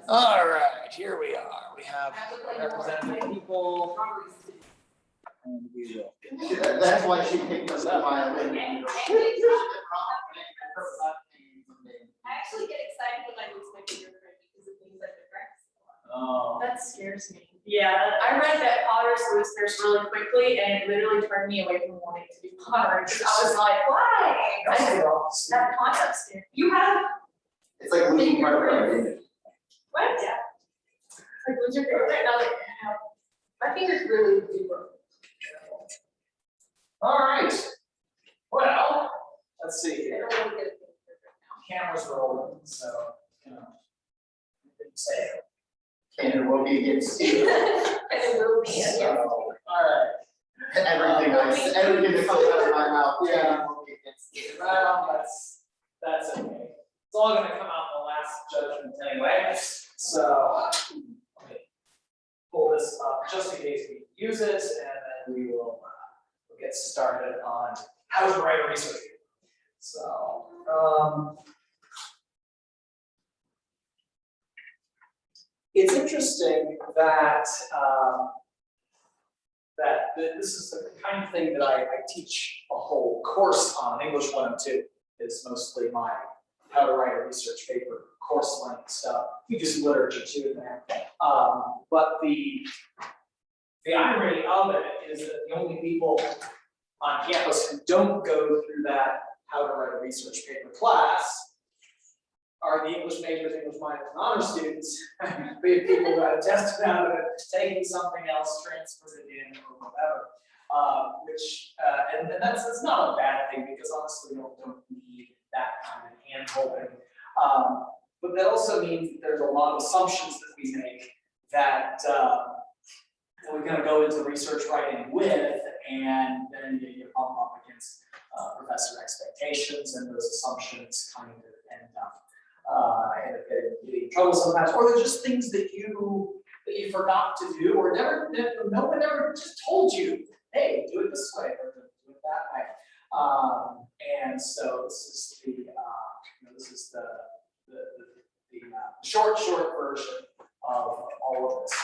All right, here we are. We have representative people. And we will. That's why she picked us up. I actually get excited when I lose my fingerprint because it means I've been practicing a lot. Oh. That scares me. Yeah, I read that potters lose theirs really quickly, and it literally turned me away from wanting to do pottery. I was like, why? That concept scared me. You have. It's like losing part of our identity. What? Yeah. Like lose your fingerprint. Now that my fingers really do work. All right. Well, let's see I here. don't want to get a fingerprint now. Cameras rolling, so you know. You can say it. And it will be against you. And it will be, So, yeah. all right. Everything that comes out of my mouth, yeah, will be against you. Well, that's okay. It's all going to come out in the last judgment anyway. So let me pull this up just in case we use it, and then we will we'll get started on how to write a research paper. So. It's interesting that this is the kind of thing that I teach a whole course on. English 102 is mostly my how to write a research paper course length stuff. You do some literature too in there. But the irony of it is that the only people on campus who don't go through that how to write a research paper class are the English majors, English minors, and honor students, be it people who have tested out of it, taking something else, transferred it in, or whatever. And that's not a bad thing because honestly, you don't need that kind of hand-holding. But that also means that there's a lot of assumptions that we make that we're going to go into research writing with, and then you bump up against professor expectations, and those assumptions kind of end up getting in trouble sometimes, or they're just things that you forgot to do, or no one ever just told you, hey, do it this way, or do it that way. And so this is the short version of all of this.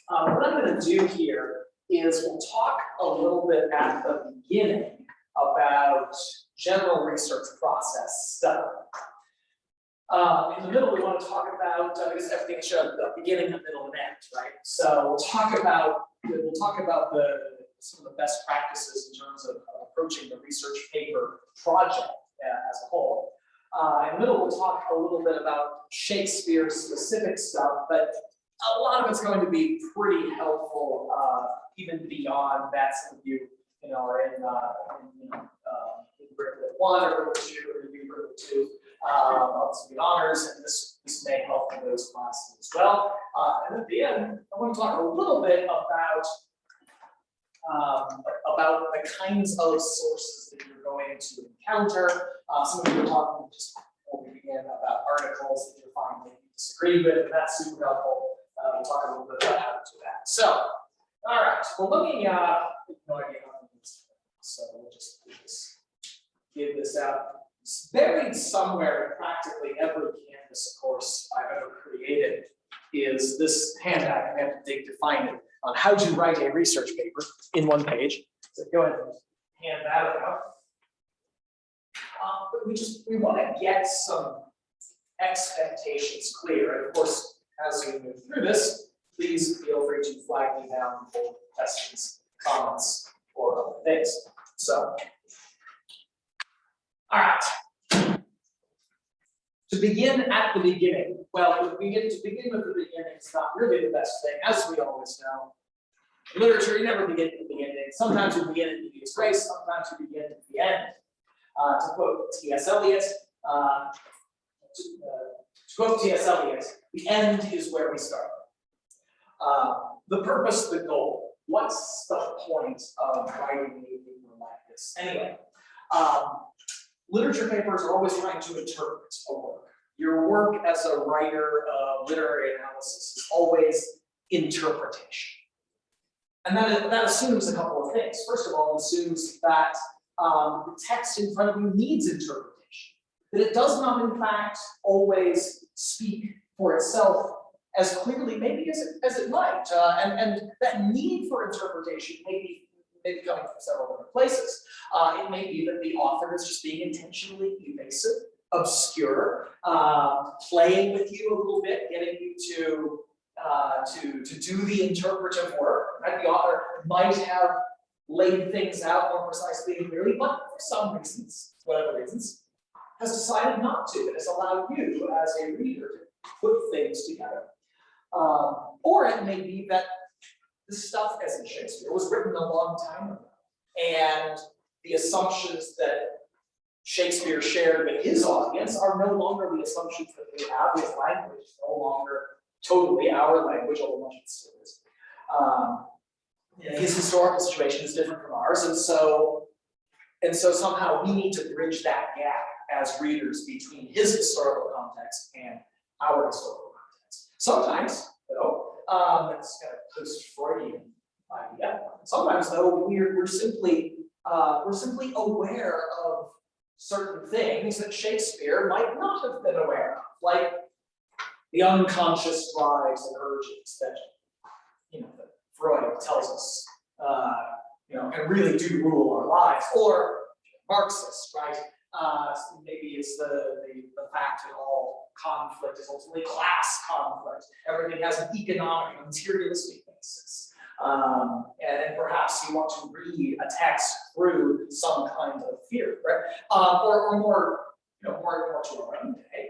What I'm going to do here is we'll talk a little bit at the beginning about general research process stuff. In the middle, we want to talk about because everything is shown the beginning, the middle, and end, right? So we'll talk about some of the best practices in terms of approaching the research paper project as a whole. In the middle, we'll talk a little bit about Shakespeare specific stuff, but a lot of it's going to be pretty helpful, even beyond that. Some of you are in Curriculum 1 or Curriculum 2 or Curriculum 2. Some good honors, and this may help in those classes as well. And at the end, I want to talk a little bit about the kinds of sources that you're going to encounter. Some of you are talking just before we begin about articles that you're finding you disagree with, and that's super helpful. We'll talk a little bit about how to do that. So, all right. Well, let me. No idea how to do this, so we'll just do this. Give this out. It's buried somewhere in practically every Canvas course I've ever created is this handout. I have to dig to find it on how to write a research paper in one page. So go ahead and hand that out. But we want to get some expectations clear. And of course, as we move through this, please feel free to flag me down for questions, comments, or other things. So. All right. To begin at the beginning, well, to begin with the beginning is not really the best thing, as we always know. In literature, you never begin at the beginning. Sometimes you begin at the medias res, sometimes you begin at the end. To quote T.S. Eliot, the end is where we start. The purpose, the goal. What's the point of writing a paper like this? Anyway. Literature papers are always trying to interpret a work. Your work as a writer of literary analysis is always interpretation. And that assumes a couple of things. First of all, it assumes that the text in front of you needs interpretation. that it does not in fact always speak for itself as clearly maybe as it might, and that need for interpretation may be coming from several different places. It may be that the author is just being intentionally evasive, obscure, playing with you a little bit, getting you to do the interpretive work. Right? The author might have laid things out more precisely and clearly, but for some reasons, whatever reasons, has decided not to, and has allowed you as a reader to put things together. Or it may be that the stuff, as in Shakespeare, was written a long time ago, and the assumptions that Shakespeare shared with his audience are no longer the assumptions that we have. His language is no longer totally our language, although much of it still is. His historical situation is different from ours, and so somehow we need to bridge that gap as readers between his historical context and our historical context. Sometimes, though, it's kind of post-Freudian idea. Sometimes, though, we're simply aware of certain things that Shakespeare might not have been aware of, like the unconscious drives and urges that that Freud tells us can really do rule our lives, or Marxist, right? Maybe it's the fact that all conflict is ultimately class conflict. Everything has an economic, materialistic basis. And perhaps you want to read a text through some kind of theory, right? Or more to our own day.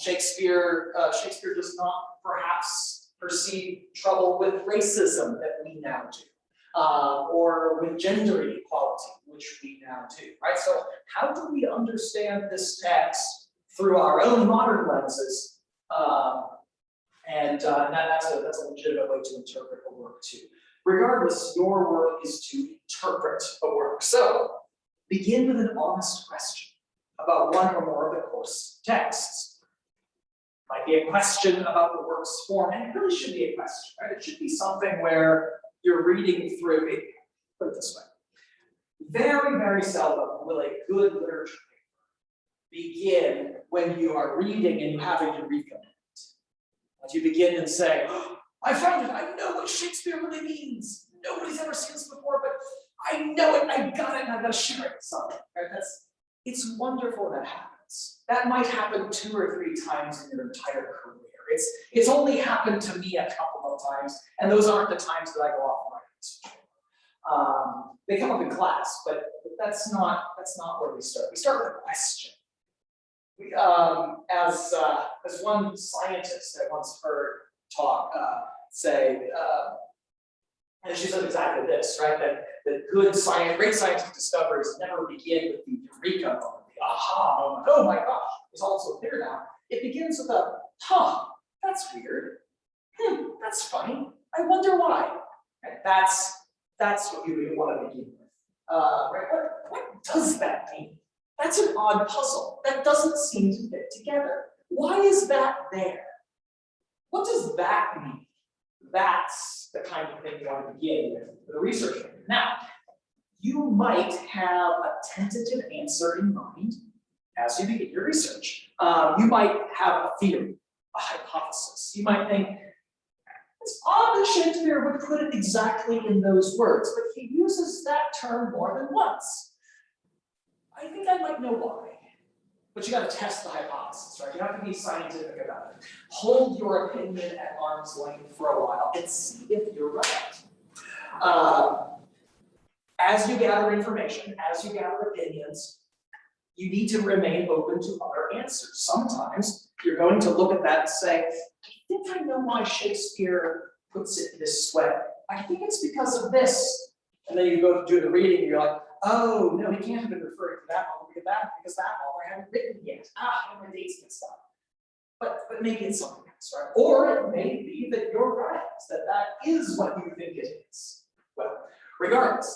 Shakespeare does not perhaps perceive trouble with racism that we now do. Or with gender inequality, which we now do, right? So how do we understand this text through our own modern lenses? And that's a legitimate way to interpret a work too. Regardless, your work is to interpret a work. So begin with an honest question about one or more of the course texts. Might be a question about the work's form, and it really should be a question, right? It should be something where you're reading through it. Put it this way. Very, very seldom will a good literature paper begin when you are reading and you having to recommend. As you begin and say, oh, I found it, I know what Shakespeare really means. Nobody's ever seen this before, but I know it, I got it, and I'm gonna share it with someone. Right? It's wonderful that happens. That might happen 2 or 3 times in your entire career. It's only happened to me a couple of times, and those aren't the times that I go off my research. They come up in class, but that's not where we start. We start with a question. As one scientist I once heard talk say, and she said exactly this, right? That great scientific discoveries never begin with the eureka moment, the aha moment. Oh my gosh, it's all so clear now. It begins with a, that's weird. That's funny. I wonder why. And that's what you really want to begin with. Right? What does that mean? That's an odd puzzle. That doesn't seem to fit together. Why is that there? What does that mean? That's the kind of thing you want to begin with a research paper. Now, you might have a tentative answer in mind as you begin your research. You might have a theory, a hypothesis. You might think, it's odd that Shakespeare would put it exactly in those words, but he uses that term more than once. I think I might know why. But you got to test the hypothesis, right? You have to be scientific about it. Hold your opinion at arm's length for a while and see if you're right. As you gather information, as you gather opinions, you need to remain open to other answers. Sometimes you're going to look at that and say, I think I know why Shakespeare puts it this way. I think it's because of this. And then you go to do the reading and you're like, oh, no, he can't have been referring to that author because that author hadn't written yet. I have my dates mixed up. But maybe it's something else, right? Or it may be that you're right, that is what you think it is. Well, regardless,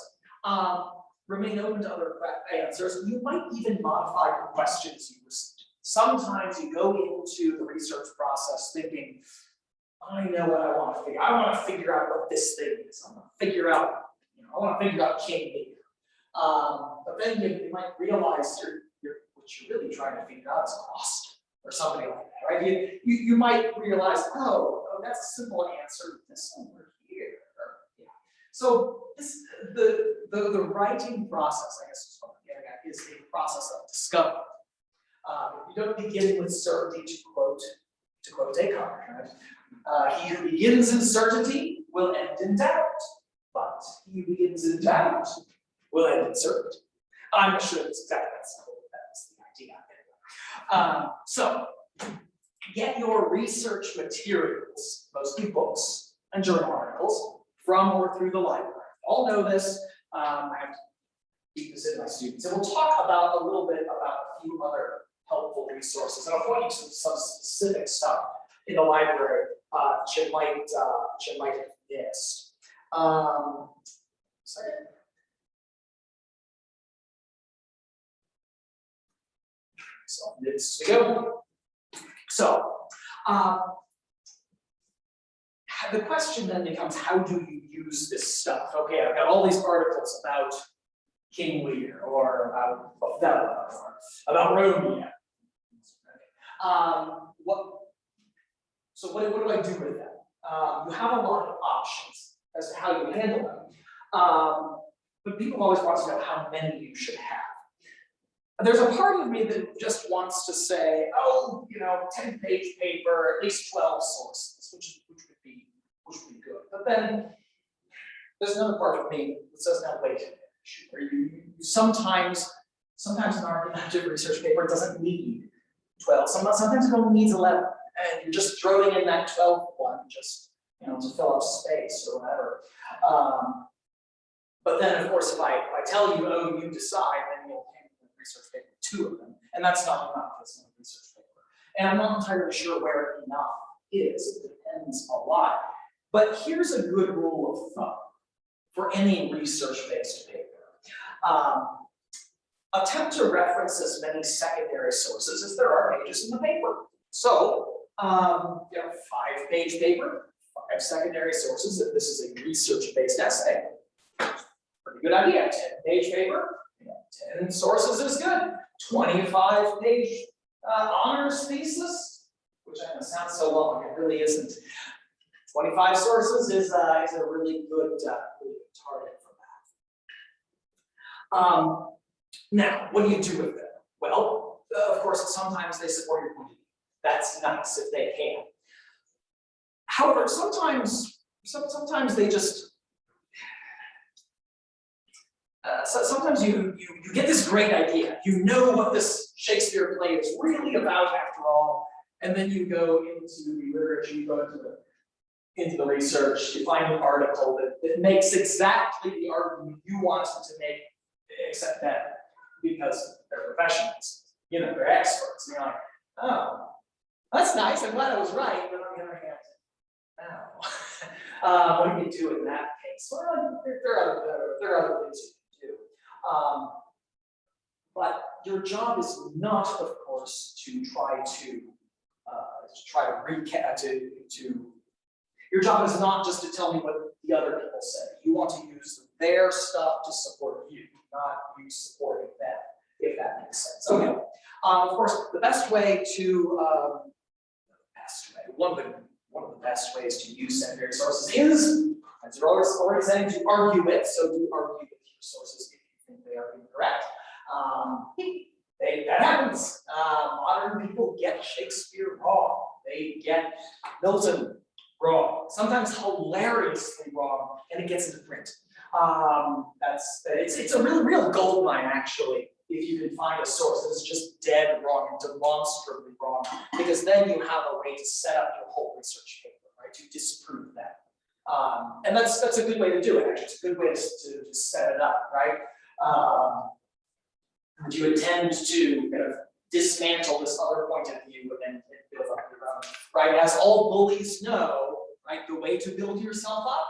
remain open to other answers. You might even modify your questions you received. Sometimes you go into the research process thinking, I know what I want to figure. I want to figure out what this thing is. I want to figure out, I want to figure out King Lear. But then you might realize what you're really trying to figure out is cost, or something like that, right? You might realize, oh, that's a simple answer, this over here. Yeah. So the writing process, I guess is what I'm getting at, is a process of discovery. You don't begin with certainty, to quote Descartes, right? He who begins in certainty will end in doubt, but he who begins in doubt will end in certainty. I'm not sure that's exactly that's the idea. So get your research materials, mostly books and journal articles, from or through the library. All know this. I have to keep this in my students, and we'll talk about a little bit about a few other helpful resources, and I'll point you to some specific stuff in the library that you might have missed. Second. So minutes to go. So the question then becomes, how do you use this stuff? Okay, I've got all these articles about King Lear, or about Othello, or about Romeo. So what do I do with them? You have a lot of options as to how you handle them, but people always want to know how many you should have. There's a part of me that just wants to say, oh, 10-page paper, at least 12 sources, which would be good. But then there's another part of me that says, no, wait a minute, Schuler, you sometimes an argumentative research paper doesn't need 12. Sometimes it only needs 11, and you're just throwing in that 12th one just to fill up space or whatever. But then, of course, if I tell you, oh, you decide, then you'll hand me a research paper, 2 of them, and that's not enough. That's not a research paper, and I'm not entirely sure where enough is. It depends a lot. But here's a good rule of thumb for any research-based paper. Attempt to reference as many secondary sources as there are pages in the paper. So, 5-page paper, 5 secondary sources, if this is a research-based essay. Pretty good idea. 10-page paper, 10 sources is good. 25-page honors thesis, which I know sounds so long, it really isn't. 25 sources is a really good target for that. Now, what do you do with them? Well, of course, sometimes they support your point of view. That's nice if they can. However, sometimes they just, sometimes you get this great idea. You know what this Shakespeare play is really about after all, and then you go into the literature, you go into the research, you find an article that makes exactly the argument you wanted to make, except better, because they're professionals, they're experts, and you're like, oh, that's nice, I'm glad I was right, but on the other hand, no. What do you do in that case? Well, there are other things you can do. But your job is not, of course, to try to recap, your job is not just to tell me what the other people said. You want to use their stuff to support you, not you supporting them, if that makes sense. Okay. Of course, the best way to, one of the best ways to use secondary sources is, as you're already saying, to argue it. So do argue with your sources if you think they are incorrect. That happens. Modern people get Shakespeare wrong. They get Milton wrong, sometimes hilariously wrong, and it gets into print. It's a real gold mine, actually, if you can find a source that is just dead wrong and demonstrably wrong, because then you have a way to set up your whole research paper, right, to disprove that. And that's a good way to do it, actually. It's a good way to set it up, right? Would you intend to kind of dismantle this other point of view and then build up your own, right? As all bullies know, right, the way to build yourself up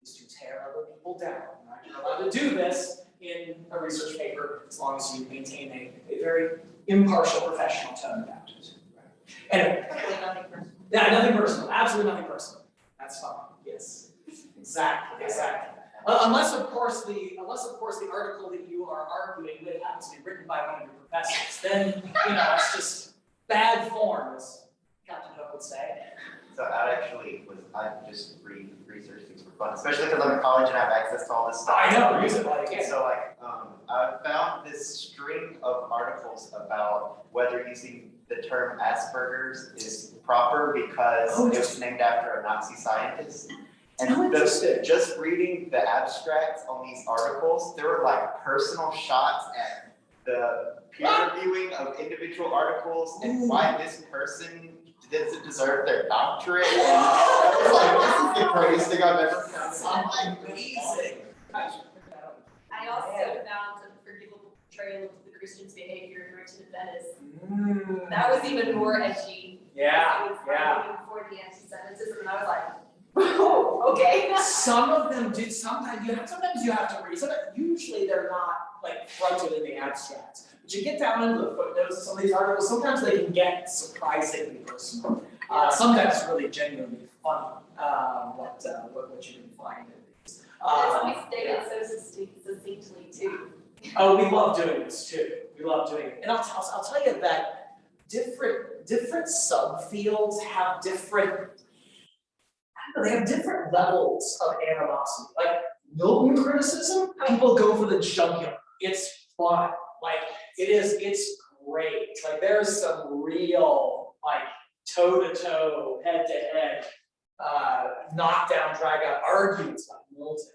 is to tear other people down, right? You're allowed to do this in a research paper as long as you maintain a very impartial professional tone about it. Right? Anyway, Nothing personal. Yeah, nothing personal, absolutely nothing personal. That's fine, yes. Exactly. Unless of course the article that you are arguing with happens to be written by one of your professors, then, it's just bad form, as Captain Hook would say. So I just research things for fun, especially because I'm in college and I have access to all this stuff. I know, use it while you can. So I found this string of articles about whether using the term Asperger's is proper because it was named after a Nazi scientist. And just reading the abstracts on these articles, there were like personal shots at the peer reviewing of individual articles and why this person doesn't deserve their doctorate. And I was like, this is the greatest thing I've ever found. Something amazing. I also found a forgivable portrayal of the Christian's behavior in Merchant of Venice. That was even more edgy. Yeah, It was yeah. before the anti-Semitism, and I was like, oh, okay. Some of them do, sometimes you have to read, usually they're not like fronted in the abstracts. But you get down into the footnotes of some of these articles, sometimes they can get surprisingly personal. Sometimes it's really genuinely funny, what you can find in these. It's always stated so succinctly too. Oh, we love doing this too. We love doing it. And I'll tell you that different subfields have different levels of animosity. Like Milton criticism, people go for the jugular. It's fun. Like it's great. Like there's some real like toe-to-toe, head-to-head, knockdown, drag-out arguments about Milton.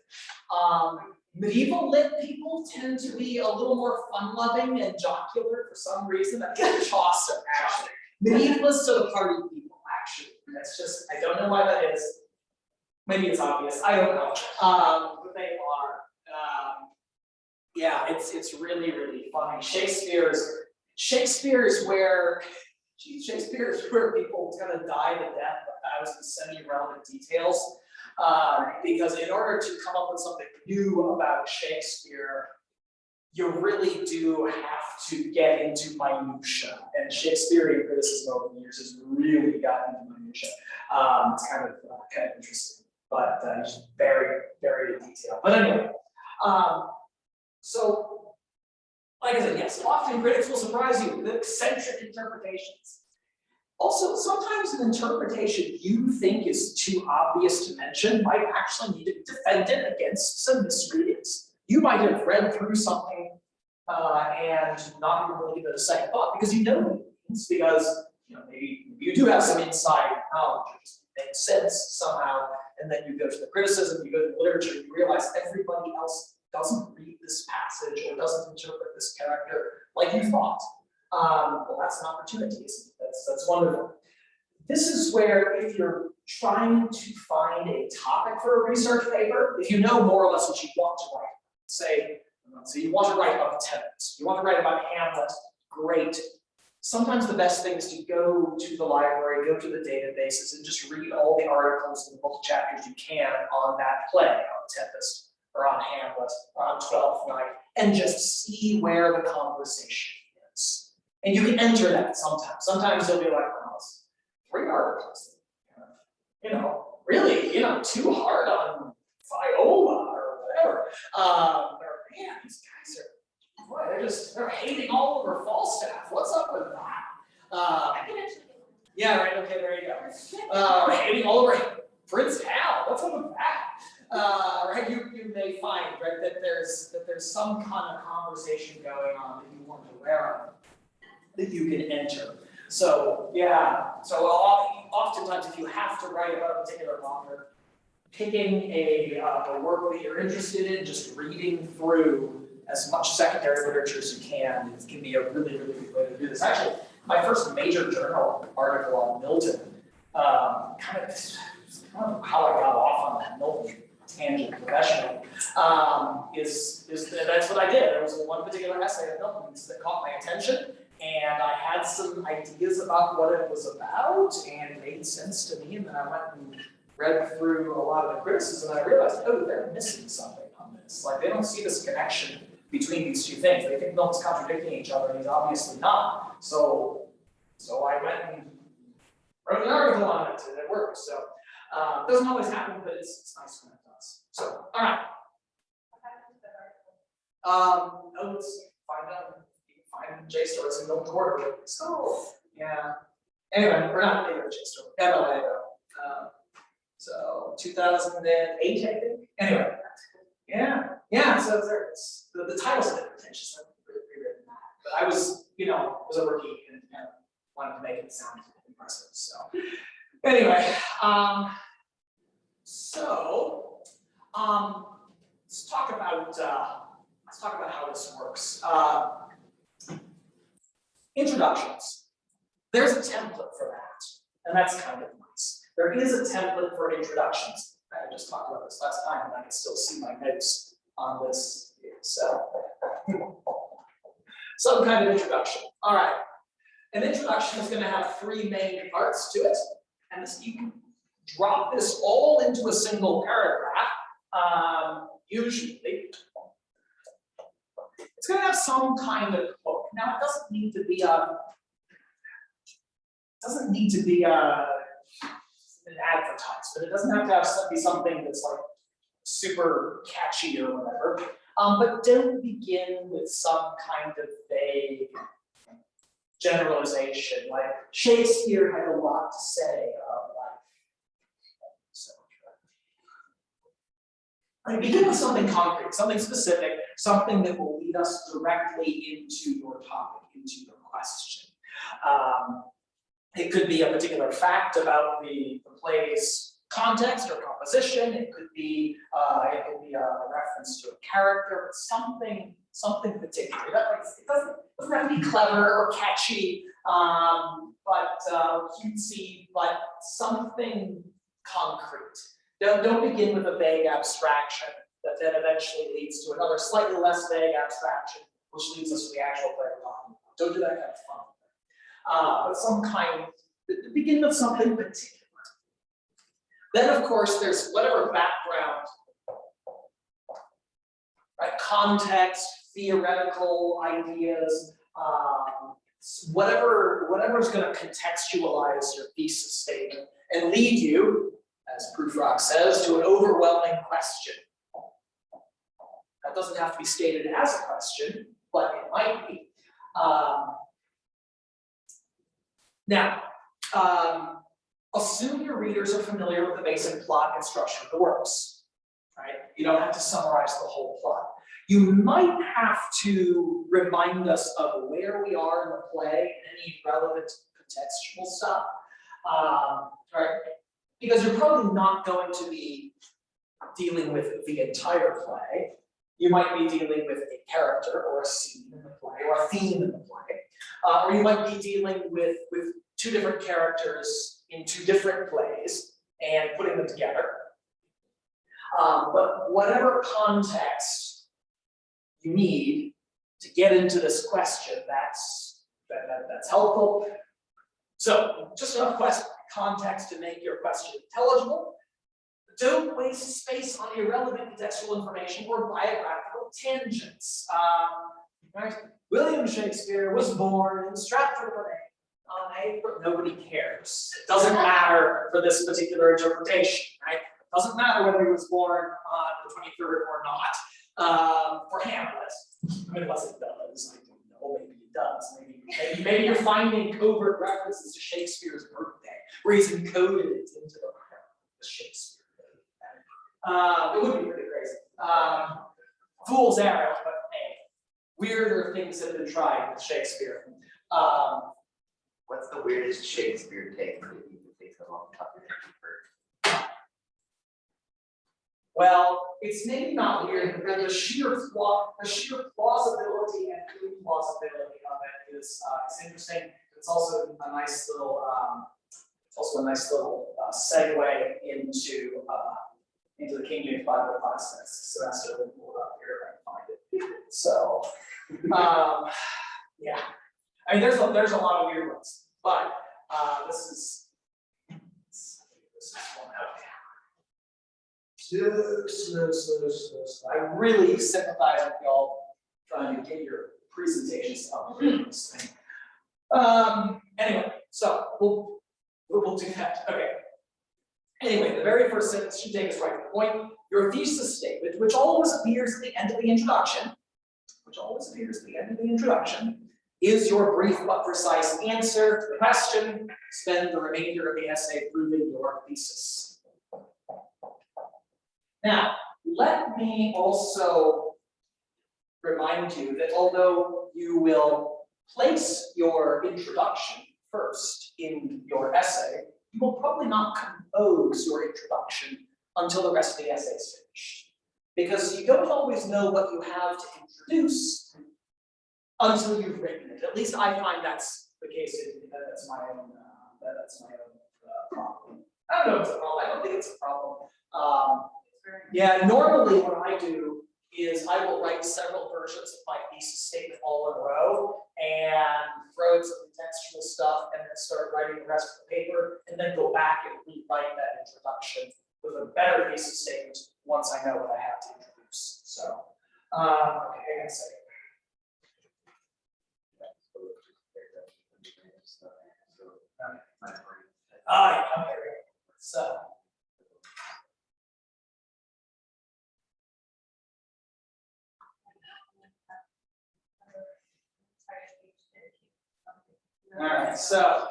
Medieval lit people tend to be a little more fun-loving and jocular for some reason. I think Chaucer, actually. Medievalists are the party people, actually. That's just, I don't know why that is. Maybe it's obvious, I don't know. But they are. Yeah, it's really, really funny. Shakespeare is where people kind of die to death by thousands of semi-relevant details. Because in order to come up with something new about Shakespeare, you really do have to get into minutia. And Shakespearean criticism over the years has really gotten into minutia. It's kind of interesting, but just very, very detailed. But anyway, so like I said, yes, often critics will surprise you with eccentric interpretations. Also, sometimes an interpretation you think is too obvious to mention might actually need to be defended against some misreadings. You might have read through something and not even really give it a second thought because you know what it means, because maybe you do have some inside knowledge, it just makes sense somehow, and then you go to the criticism, you go to the literature, you realize everybody else doesn't read this passage or doesn't interpret this character like you thought. Well, that's an opportunity, isn't it? That's wonderful. This is where, if you're trying to find a topic for a research paper, if you know more or less what you want to write, say you want to write about the Tempest, you want to write about Hamlet, great. Sometimes the best thing is to go to the library, go to the databases, and just read all the articles and book chapters you can on that play, on Tempest, or on Hamlet, or on Twelfth Night, and just see where the conversation is. And you can enter that sometimes. Sometimes you'll be like, oh, it's 3 articles. Really, too hard on Viola or whatever. Or, man, these guys are, boy, they're hating all over Falstaff. What's up with that? Yeah, right, okay, there you go. Hating all over Prince Hal. What's up with that? Right, you may find, right, that there's some kind of conversation going on that you weren't aware of, that you can enter. So yeah, so oftentimes if you have to write about a particular author, picking a work that you're interested in, just reading through as much secondary literature as you can be a really, really good way to do this. Actually, my first major journal article on Milton, kind of how I got off on that Milton tangent professionally, is that that's what I did. There was one particular essay on Milton that caught my attention, and I had some ideas about what it was about, and it made sense to me, and then I went and read through a lot of the criticism, and I realized, oh, they're missing something on this. Like, they don't see this connection between these two things. They think Milton's contradicting each other, and he's obviously not. So I went and wrote an article on it, and it worked. So it doesn't always happen, but it's nice when it does. So, all right. Notes, you can find JSTOR, it's in Milton Quarterly, so, yeah. Anyway, we're not maybe JSTOR, MLA though. So 2008, I think, anyway. Yeah, so it's, the title's a bit pretentious, I've rewritten that. But I was, was a rookie and wanted to make it sound impressive, so. Anyway, let's talk about how this works. Introductions. There's a template for that, and that's kind of nice. There is a template for introductions. I just talked about this last time, and I can still see my notes on this here. So, some kind of introduction. All right. An introduction is going to have three main parts to it, and you can drop this all into a single paragraph. Usually, it's going to have some kind of hook. Now, it doesn't need to be an advertisement. It doesn't have to be something that's like super catchy or whatever. But don't begin with some kind of vague generalization. Like Shakespeare had a lot to say about life. So, begin with something concrete, something specific, something that will lead us directly into your topic, into your question. It could be a particular fact about the play's context or composition. It could be a reference to a character, but something particular. It doesn't have to be clever or catchy, but cutesy, but something concrete. Don't begin with a vague abstraction that then eventually leads to another slightly less vague abstraction, which leads us to the actual player talking about. Don't do that kind of fun. But begin with something particular. Then, of course, there's whatever background, right? Context, theoretical ideas, whatever's going to contextualize your thesis statement and lead you, as Prufrock says, to an overwhelming question. That doesn't have to be stated as a question, but it might be. Now, assume your readers are familiar with the basic plot and structure of the works, right? You don't have to summarize the whole plot. You might have to remind us of where we are in the play and any relevant contextual stuff, right? Because you're probably not going to be dealing with the entire play. You might be dealing with a character or a scene in the play or a theme in the play. Or you might be dealing with two different characters in two different plays and putting them together. But whatever context you need to get into this question, that's helpful. So just enough context to make your question intelligible. Don't waste space on irrelevant contextual information or biographical tangents. Right? William Shakespeare was born in Stratford-upon-Avon on April. Nobody cares. It doesn't matter for this particular interpretation, right? It doesn't matter whether he was born on the 23rd or not. For Hamlet, I mean, unless it does, I don't know. Maybe it does. Maybe you're finding covert references to Shakespeare's birthday, where he's encoded it into the Shakespeare. It would be pretty crazy. Fool's errand, but hey, weirder things have been tried with Shakespeare. What's the weirdest Shakespeare take that you can think of off the top of your head? Well, it's maybe not weird, but the sheer plausibility and implausibility of it is interesting. It's also a nice little segue into the King James Bible class next semester. We'll pull it up here if I can find it. So, yeah. I mean, there's a lot of weird ones, but this is one out. I really sympathize with y'all trying to get your presentations up for this thing. Anyway, so we'll do that. Okay. Anyway, the very first sentence should take us right to the point. Your thesis statement, which always appears at the end of the introduction, which always appears at the end of the introduction, is your brief but precise answer to the question. Spend the remainder of the essay proving your thesis. Now, let me also remind you that although you will place your introduction first in your essay, you will probably not compose your introduction until the rest of the essay is finished. Because you don't always know what you have to introduce until you've written it. At least I find that's the case. That's my own problem. I don't know if it's a problem. I don't think it's a problem. Yeah, normally what I do is I will write several versions of my thesis statement all in a row and throw in some contextual stuff and then start writing the rest of the paper and then go back and rewrite that introduction with a better thesis statement once I know what I have to introduce. So, okay, hang on a second. Okay, so. All right, so.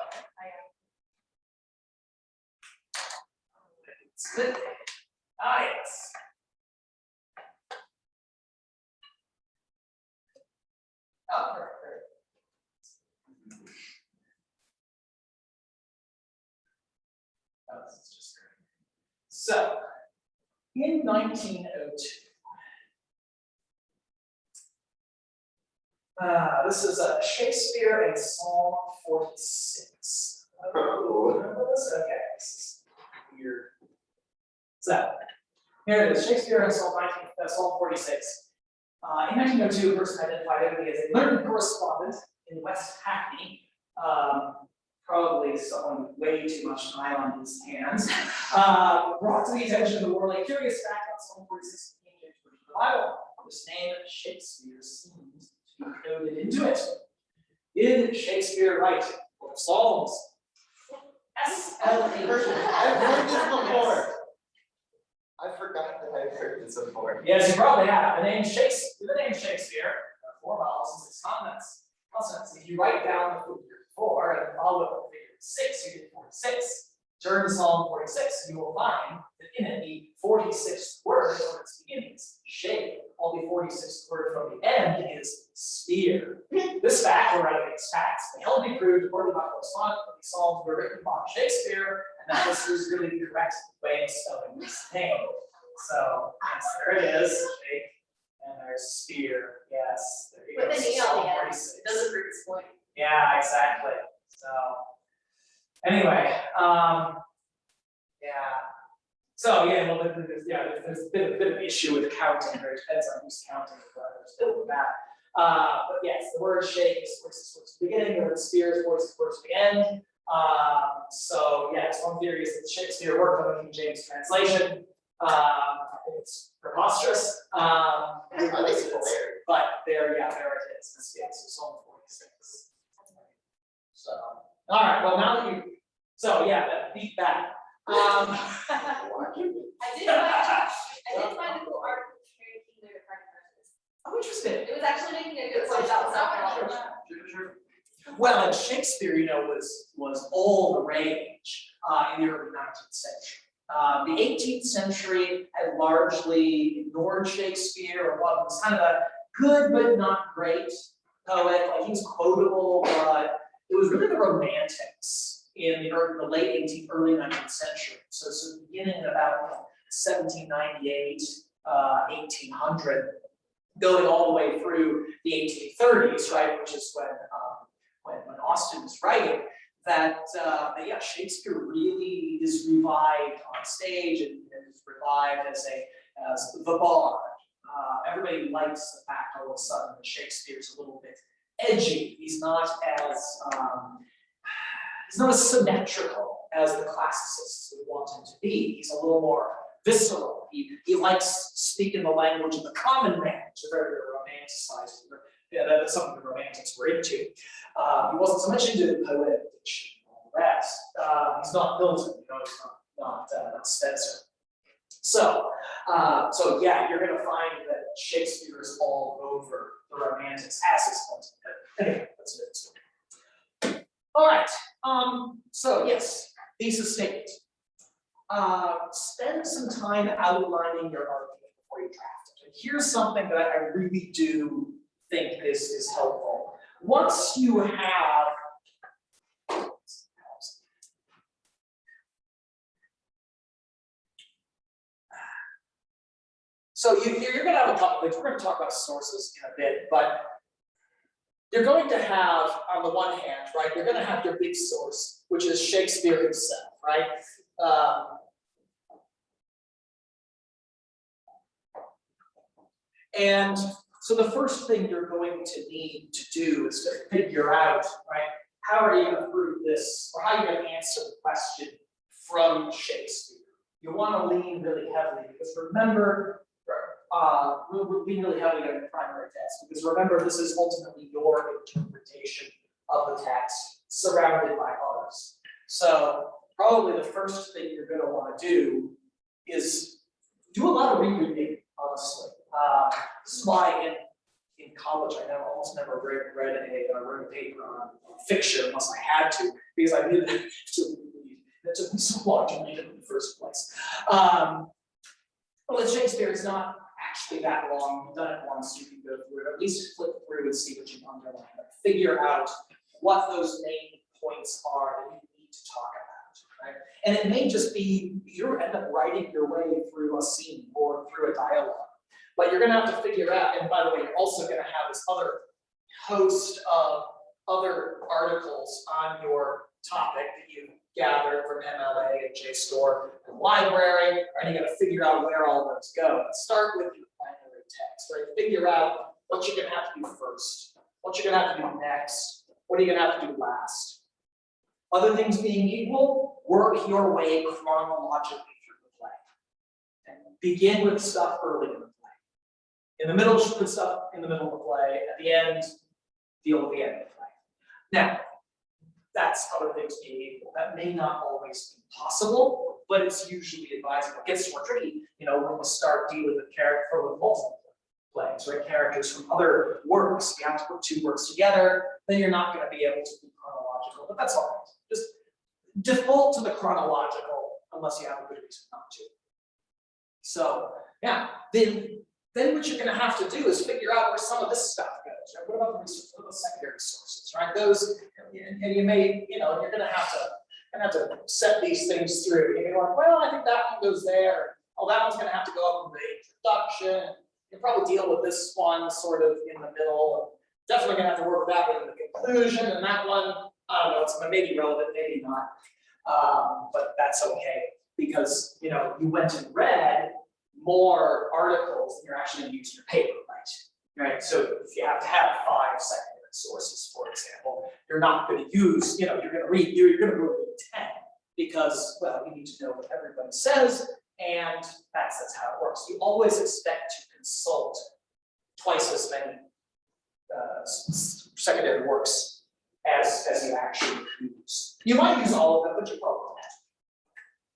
It's good. Yes. Oh, perfect. Oh, this is just great. So, in 1902, this is Shakespeare and Psalm 46. Oh, remember this? Okay, this is weird. So, here it is, Shakespeare and Psalm 46. In 1902, a person identified Emily as a learned correspondent in West Hackney. Probably someone with way too much time on his hands. Brought to the attention of the world a curious fact about Psalm 46 in the King James Version of the Bible. This name Shakespeare seems to be coded into it. Did Shakespeare write Book of Psalms? S-L-H. I've heard this before. I forgot that I've heard this before. Yes, you probably have. The name Shakespeare, 4 vowels and 6 consonants. If you write down the figure 4 and follow it with the figure 6, you get 46. Turn to Psalm 46, you will find that in it the 46th word from its beginning is shake, while the 46th word from the end is spear. This fact, or rather these facts, may help be proved according to my correspondent that these Psalms were written by Shakespeare, and that this is really the correct way of spelling this name. So, yes, there it is, shake, and there's spear. Yes, there you go. With an E on Psalm the end, 46. doesn't prove its point. Yeah, exactly. So, anyway, yeah. So yeah, well, there's a bit of an issue with counting. There depends on who's counting the letters. Still with that. But yes, the word shake is 46 words at the beginning. The word spear is 46 words at the end. So yes, one theory is that Shakespeare worked on the King James translation. I think it's preposterous. But there it is. It's Psalm 46. So, all right. Well, now that you, so yeah, beat that. I did find a cool article comparing King Lear to Frank Curtis. I'm interested. It was actually making a good point about self-knowledge. Well, and Shakespeare, was all the rage in the early 19th century. The 18th century had largely ignored Shakespeare, or was kind of a good but not great poet. Like, he was quotable, but it was really the Romantics in the late 18th, early 19th century. So beginning at about 1798, 1800, going all the way through the 1830s, right, which is when Austen was writing, that Shakespeare really is revived on stage and is revived as the bard. Everybody likes the fact all of a sudden that Shakespeare's a little bit edgy. He's not as symmetrical as the classicists would want him to be. He's a little more visceral. He likes speaking the language of the common man, which is very, very romanticized. Yeah, that's something the Romantics were into. He wasn't so much into the poetic diction and all the rest. He's not Milton, he's not Spencer. So yeah, you're going to find that Shakespeare is all over the Romantics. romantics as explained. But anyway, that's it. All right, so yes, thesis statement. Spend some time outlining your argument before you draft it. And here's something that I really do think is helpful. Once you have so you're going to have a couple things. We're going to talk about sources in a bit, but you're going to have, on the one hand, right, you're going to have your big source, which is Shakespeare himself, right? And so the first thing you're going to need to do is to figure out, right, how are you going to prove this, or how are you going to answer the question from Shakespeare? You want to lean really heavily, because remember, we'll lean really heavily on the primary text, because remember, this is ultimately your interpretation of the text, surrounded by others. So probably the first thing you're going to want to do is do a lot of rereading, honestly. This is why in college I almost never read a paper on fiction unless I had to, because I knew that I had to read. It took me so long to read it in the first place. Well, with Shakespeare, it's not actually that long. You've done it once, you can go through it, at least flip through and see what you underline. Figure out what those main points are that you need to talk about, right? And it may just be you're end up writing your way through a scene or through a dialogue. But you're gonna have to figure out, and by the way, you're also gonna have this other host of other articles on your topic that you gathered from MLA and JSTOR and library, and you gotta figure out where all those go. Start with your primary text, right? Figure out what you're gonna have to do first, what you're gonna have to do next, what are you gonna have to do last. Other things being equal, work your way chronologically through the play. And begin with stuff early in the play. In the middle, just put stuff in the middle of the play. At the end, deal with the end of the play. Now, that's other things being equal. That may not always be possible, but it's usually advisable. It gets more tricky, when we start dealing with multiple plays, right? Characters from other works. You have to put two works together, then you're not going to be able to be chronological, but that's all right. Just default to the chronological unless you have a good reason not to. So, yeah, then what you're going to have to do is figure out where some of this stuff goes. Right? What about the research? What about the secondary sources? Right? Those, and you may, you're going to have to set these things through. You're like, well, I think that one goes there. Oh, that one's going to have to go up in the introduction. You'll probably deal with this one sort of in the middle. Definitely going to have to work with that one in the conclusion, and that one, I don't know, it's maybe relevant, maybe not, but that's okay because you went and read more articles than you're actually going to use in your paper, right? So if you have to have 5 secondary sources, for example, you're not going to use, you're going to read, you're going to go to 10 because, well, you need to know what everybody says, and that's how it works. You always expect to consult twice as many secondary works as you actually use. You might use all of them, but you probably won't,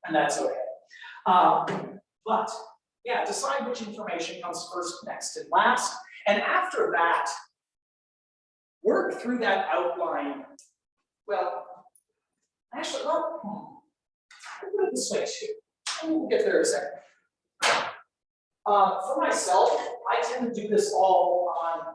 and that's okay. But yeah, decide which information comes first, next, and last. And after that, work through that outline. Well, actually, I'll put it this way too. We'll get there in a second. For myself, I tend to do this all on,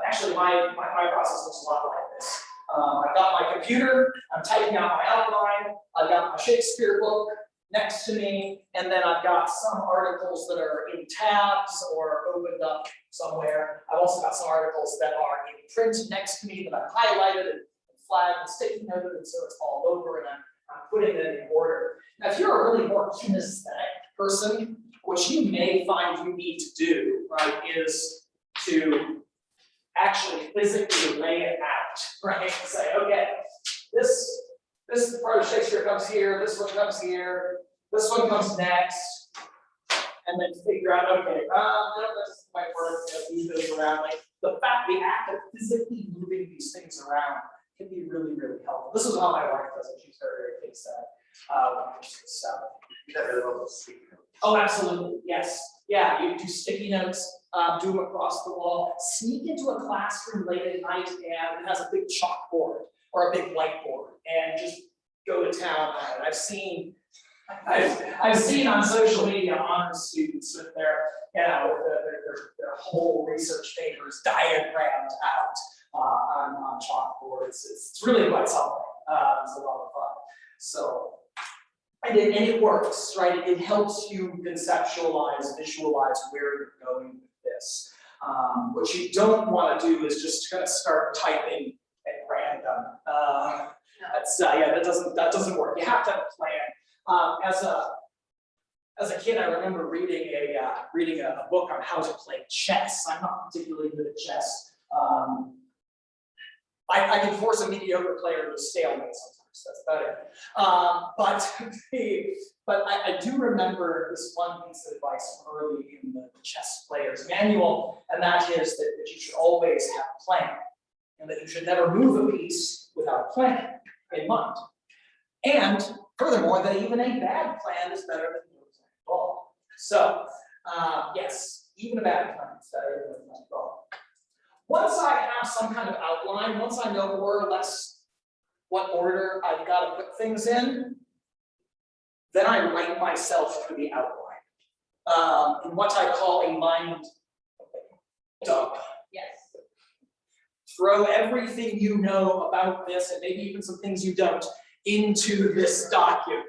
actually my process looks a lot like this. I've got my computer, I'm typing out my outline, I've got my Shakespeare book next to me, and then I've got some articles that are in tabs or opened up somewhere. I've also got some articles that are in print next to me that I've highlighted and flagged and sticky noted, and so it's all over, and I'm putting it in order. Now, if you're a really more kinesthetic person, what you may find you need to do, right, is to actually physically lay it out, right? Say, okay, this part of Shakespeare comes here, this one comes here, this one comes next, and then figure out, okay, no, that doesn't quite work, move those around. Like the act of physically moving these things around can be really, really helpful. This is how my wife does it. She's very, very kinesthetic when it comes to this stuff. You got really well speaking. Oh, absolutely, yes. Yeah, you do sticky notes, do them across the wall, sneak into a classroom late at night and it has a big chalkboard or a big whiteboard and just go to town on it. I've seen on social media honors students with their, their whole research papers diagrammed out on chalkboards. It's really quite something. It's a lot of fun. So, and it works, right? It helps you conceptualize, visualize where you're going with this. What you don't want to do is just kind of start typing at random. That doesn't work. You have to have a plan. As a kid, I remember reading a book on how to play chess. I'm not particularly good at chess. I can force a mediocre player to stalemate sometimes. That's about it. But I do remember this one piece of advice from early in the chess player's manual, and that is that you should always have a plan, and that you should never move a piece without a plan in mind. And furthermore, that even a bad plan is better than no plan at all. So, yes, even a bad plan is better than no plan at all. Once I have some kind of outline, once I know more or less what order I've got to put things in, then I write myself through the outline. In what I call a mind dump. Yes. Throw everything you know about this, and maybe even some things you don't, into this document.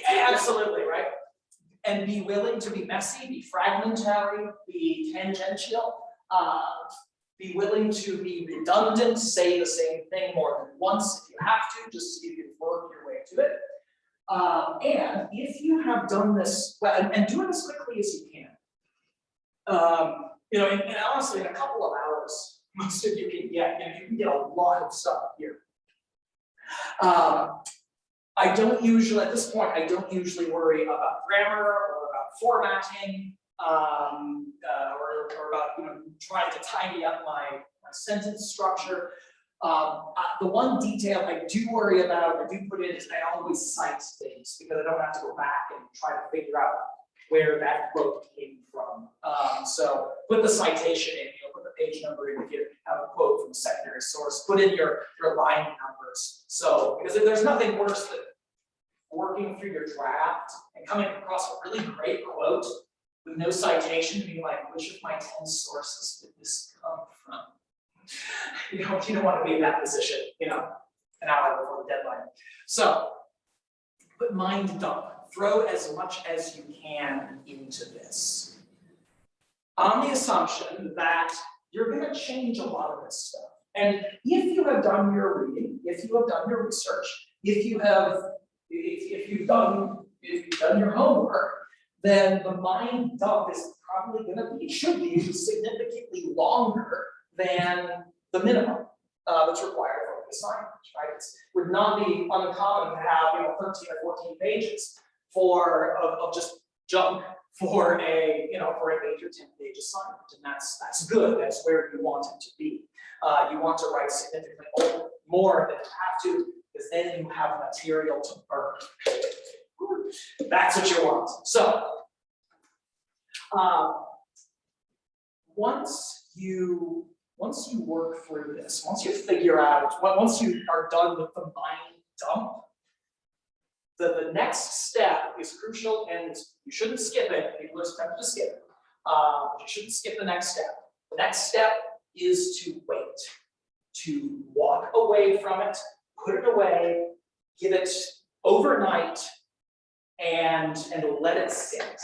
Yeah, absolutely, right? And be willing to be messy, be fragmentary, be tangential, be willing to be redundant, say the same thing more than once if you have to, just so you can work your way to it. And if you have done this, well, and do it as quickly as you can. And honestly, in a couple of hours, most of you can get, you can get a lot of stuff here. I don't usually, at this point, I don't usually worry about grammar or about formatting, or about trying to tidy up my sentence structure. The one detail I do worry about, I do put in, is I always cite things because I don't have to go back and try to figure out where that quote came from. So put the citation in, put the page number in if you have a quote from a secondary source, put in your line numbers. So, because there's nothing worse than working through your draft and coming across a really great quote with no citation, being like, which of my 10 sources did this come from? You don't want to be in that position, an hour before the deadline. So, put mind dump. Throw as much as you can into this, on the assumption that you're going to change a lot of this stuff. And if you have done your reading, if you have done your research, if you've done your homework, then the mind dump is probably going to be, should be significantly longer than the minimum that's required for the assignment, right? It would not be uncommon to have 13 or 14 pages of just junk for a 8 or 10 page assignment, and that's good. That's where you want it to be. You want to write significantly more than you have to, because then you have material to burn. That's what you want. So, once you work through this, once you figure out, once you are done with the mind dump, the next step is crucial, and you shouldn't skip it. People are tempted to skip it, but you shouldn't skip the next step. The next step is to wait, to walk away from it, put it away, give it overnight, and let it sit.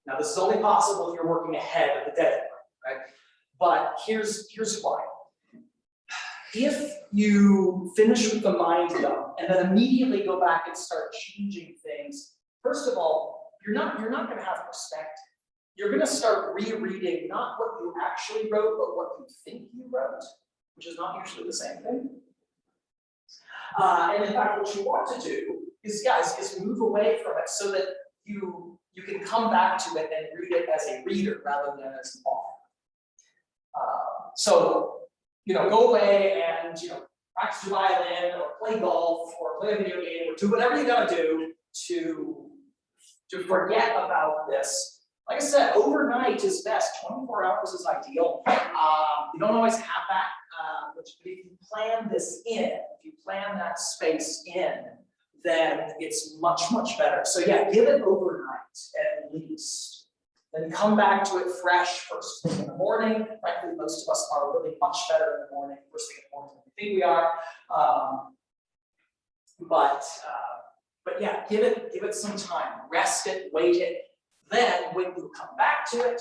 Now, this is only possible if you're working ahead of the deadline, right? But here's why. If you finish with the mind dump and then immediately go back and start changing things, first of all, you're not going to have perspective. You're going to start rereading not what you actually wrote, but what you think you wrote, which is not usually the same thing. And in fact, what you want to do is move away from it so that you can come back to it and read it as a reader rather than as an author. So, go away and, practice your violin or play golf or play a video game or do whatever you gotta do to to forget about this. Like I said, overnight is best, 24 hours is ideal. You don't always have that, but if you plan this in, if you plan that space in, then it's much, much better. So yeah, give it overnight at least. Then come back to it fresh first thing in the morning. Frankly, most of us are really much better in the morning, first thing in the morning than we think we are. But yeah, give it some time, rest it, wait it. Then when you come back to it,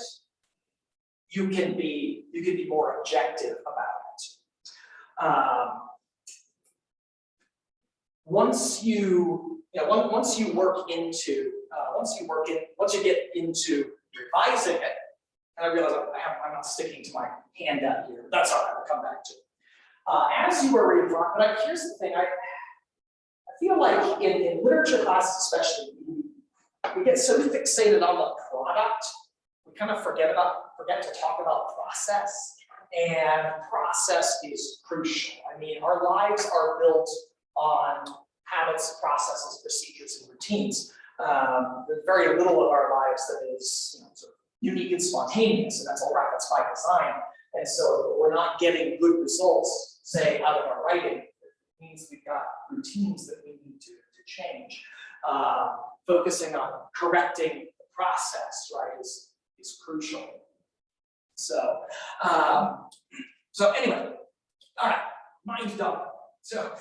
you can be more objective about it. Once you get into revising it, and I realize I'm not sticking to my handout here. That's all right. I'll come back to it. As you are revising, but here's the thing. I feel like in literature classes especially, we get so fixated on the product, we kind of forget to talk about process. And process is crucial. I mean, our lives are built on habits, processes, procedures, and routines. There's very little of our lives that is sort of unique and spontaneous, and that's all right, that's by design. And so we're not getting good results, say, out of our writing. It means we've got routines that we need to change. Focusing on correcting the process, right, is crucial. So, anyway, all right, mine's done. So,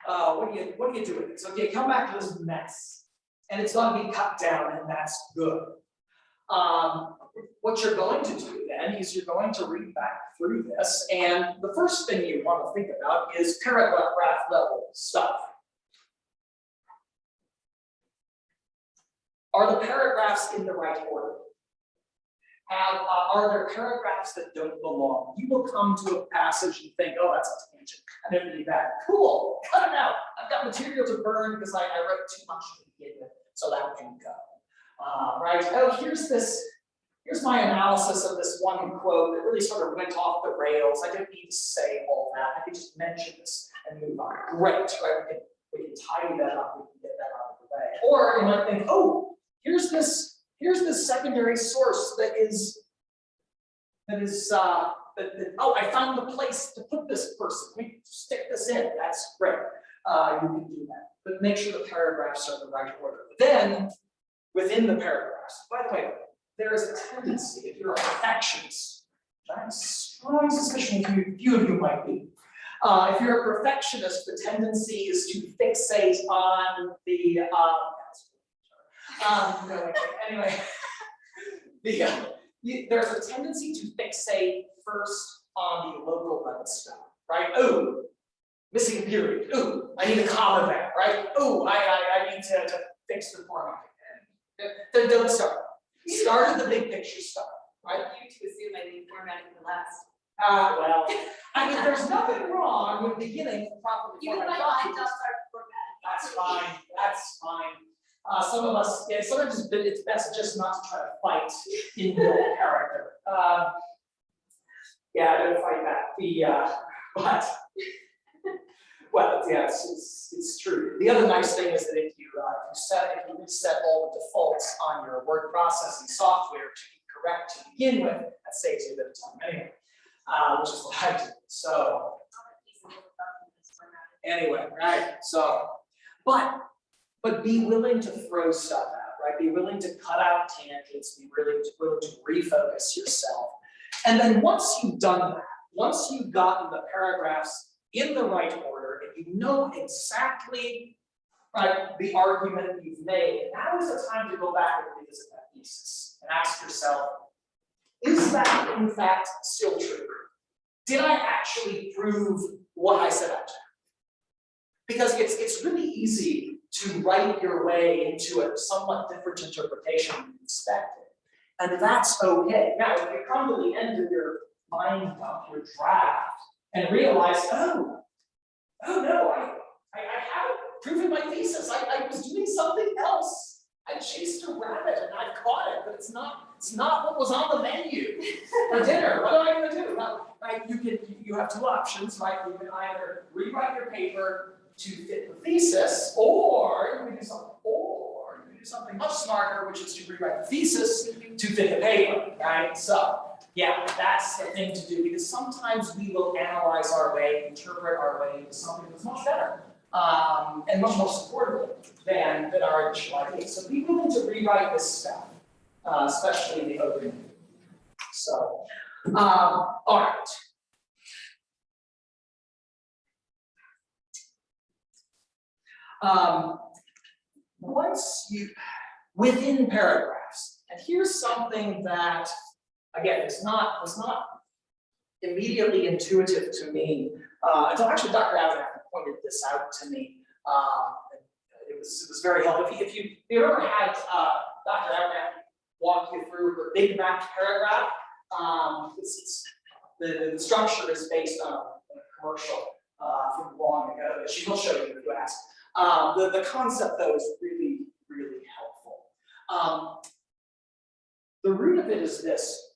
what do you do with it? So, you come back to this mess, and it's going to be cut down, and that's good. What you're going to do then is you're going to read back through this, and the first thing you want to think about is paragraph level stuff. Are the paragraphs in the right order? Are there paragraphs that don't belong? You will come to a passage and think, oh, that's a tangent. I don't need that. Cool, cut it out. I've got material to burn because I wrote too much to begin with, so that can go. Right? Oh, here's my analysis of this one quote that really sort of went off the rails. I didn't need to say all that. I could just mention this and move on. Great, right? We can tidy that up. We can get that out of the way. Or you might think, oh, here's this secondary source oh, I found the place to put this person. We stick this in. That's great. You can do that, but make sure the paragraphs are in the right order. Then, within the paragraphs, by the way, there is a tendency, if you're a perfectionist, which I have a strong suspicion few of you might be. If you're a perfectionist, the tendency is to fixate on the anyway, there's a tendency to fixate first on the local level stuff, right? Oh, missing a period. Oh, I need a comma there, right? Oh, I need to fix the format. Then don't start. Start at the big picture stuff, right? You to assume I need formatting the last. Well, I mean, there's nothing wrong with beginning properly. Even my mind does start formatting. That's fine. That's fine. Some of us, yeah, sometimes it's best just not to try to fight in real character. Yeah, don't fight that. But well, yeah, it's true. The other nice thing is that if you reset all the defaults on your word processing software to be correct to begin with, that saves you a bit of time anyway, which is what I do. So anyway, right? So, but be willing to throw stuff out, right? Be willing to cut out tangents, be willing to refocus yourself. And then once you've done that, once you've gotten the paragraphs in the right order, and you know exactly the argument you've made, now is the time to go back and revisit that thesis and ask yourself, is that in fact still true? Did I actually prove what I set out to? Because it's really easy to write your way into a somewhat different interpretation than you expected. And that's okay. Now, if you come to the end of your mind dump, your draft, and realize, oh no, I haven't proven my thesis. I was doing something else. I chased a rabbit and I caught it, but it's not what was on the menu for dinner. What am I going to do? Well, right, you have two options, right? You can either rewrite your paper to fit the thesis, or you can do something much course marker, which is to rewrite the thesis to fit the paper, right? So, yeah, that's the thing to do, because sometimes we will analyze our way, interpret our way into something that's much better, and much more supportable than our initial idea. So be willing to rewrite this stuff, especially in the open. So, all right. Once you, within paragraphs, and here's something that, again, was not immediately intuitive to me, until actually Dr. Abernathy pointed this out to me. It was very helpful. If you ever had Dr. Abernathy walk you through the Big Mac paragraph, the structure is based on a commercial from long ago. She'll show you if you ask. The concept, though, is really, really helpful. The root of it is this.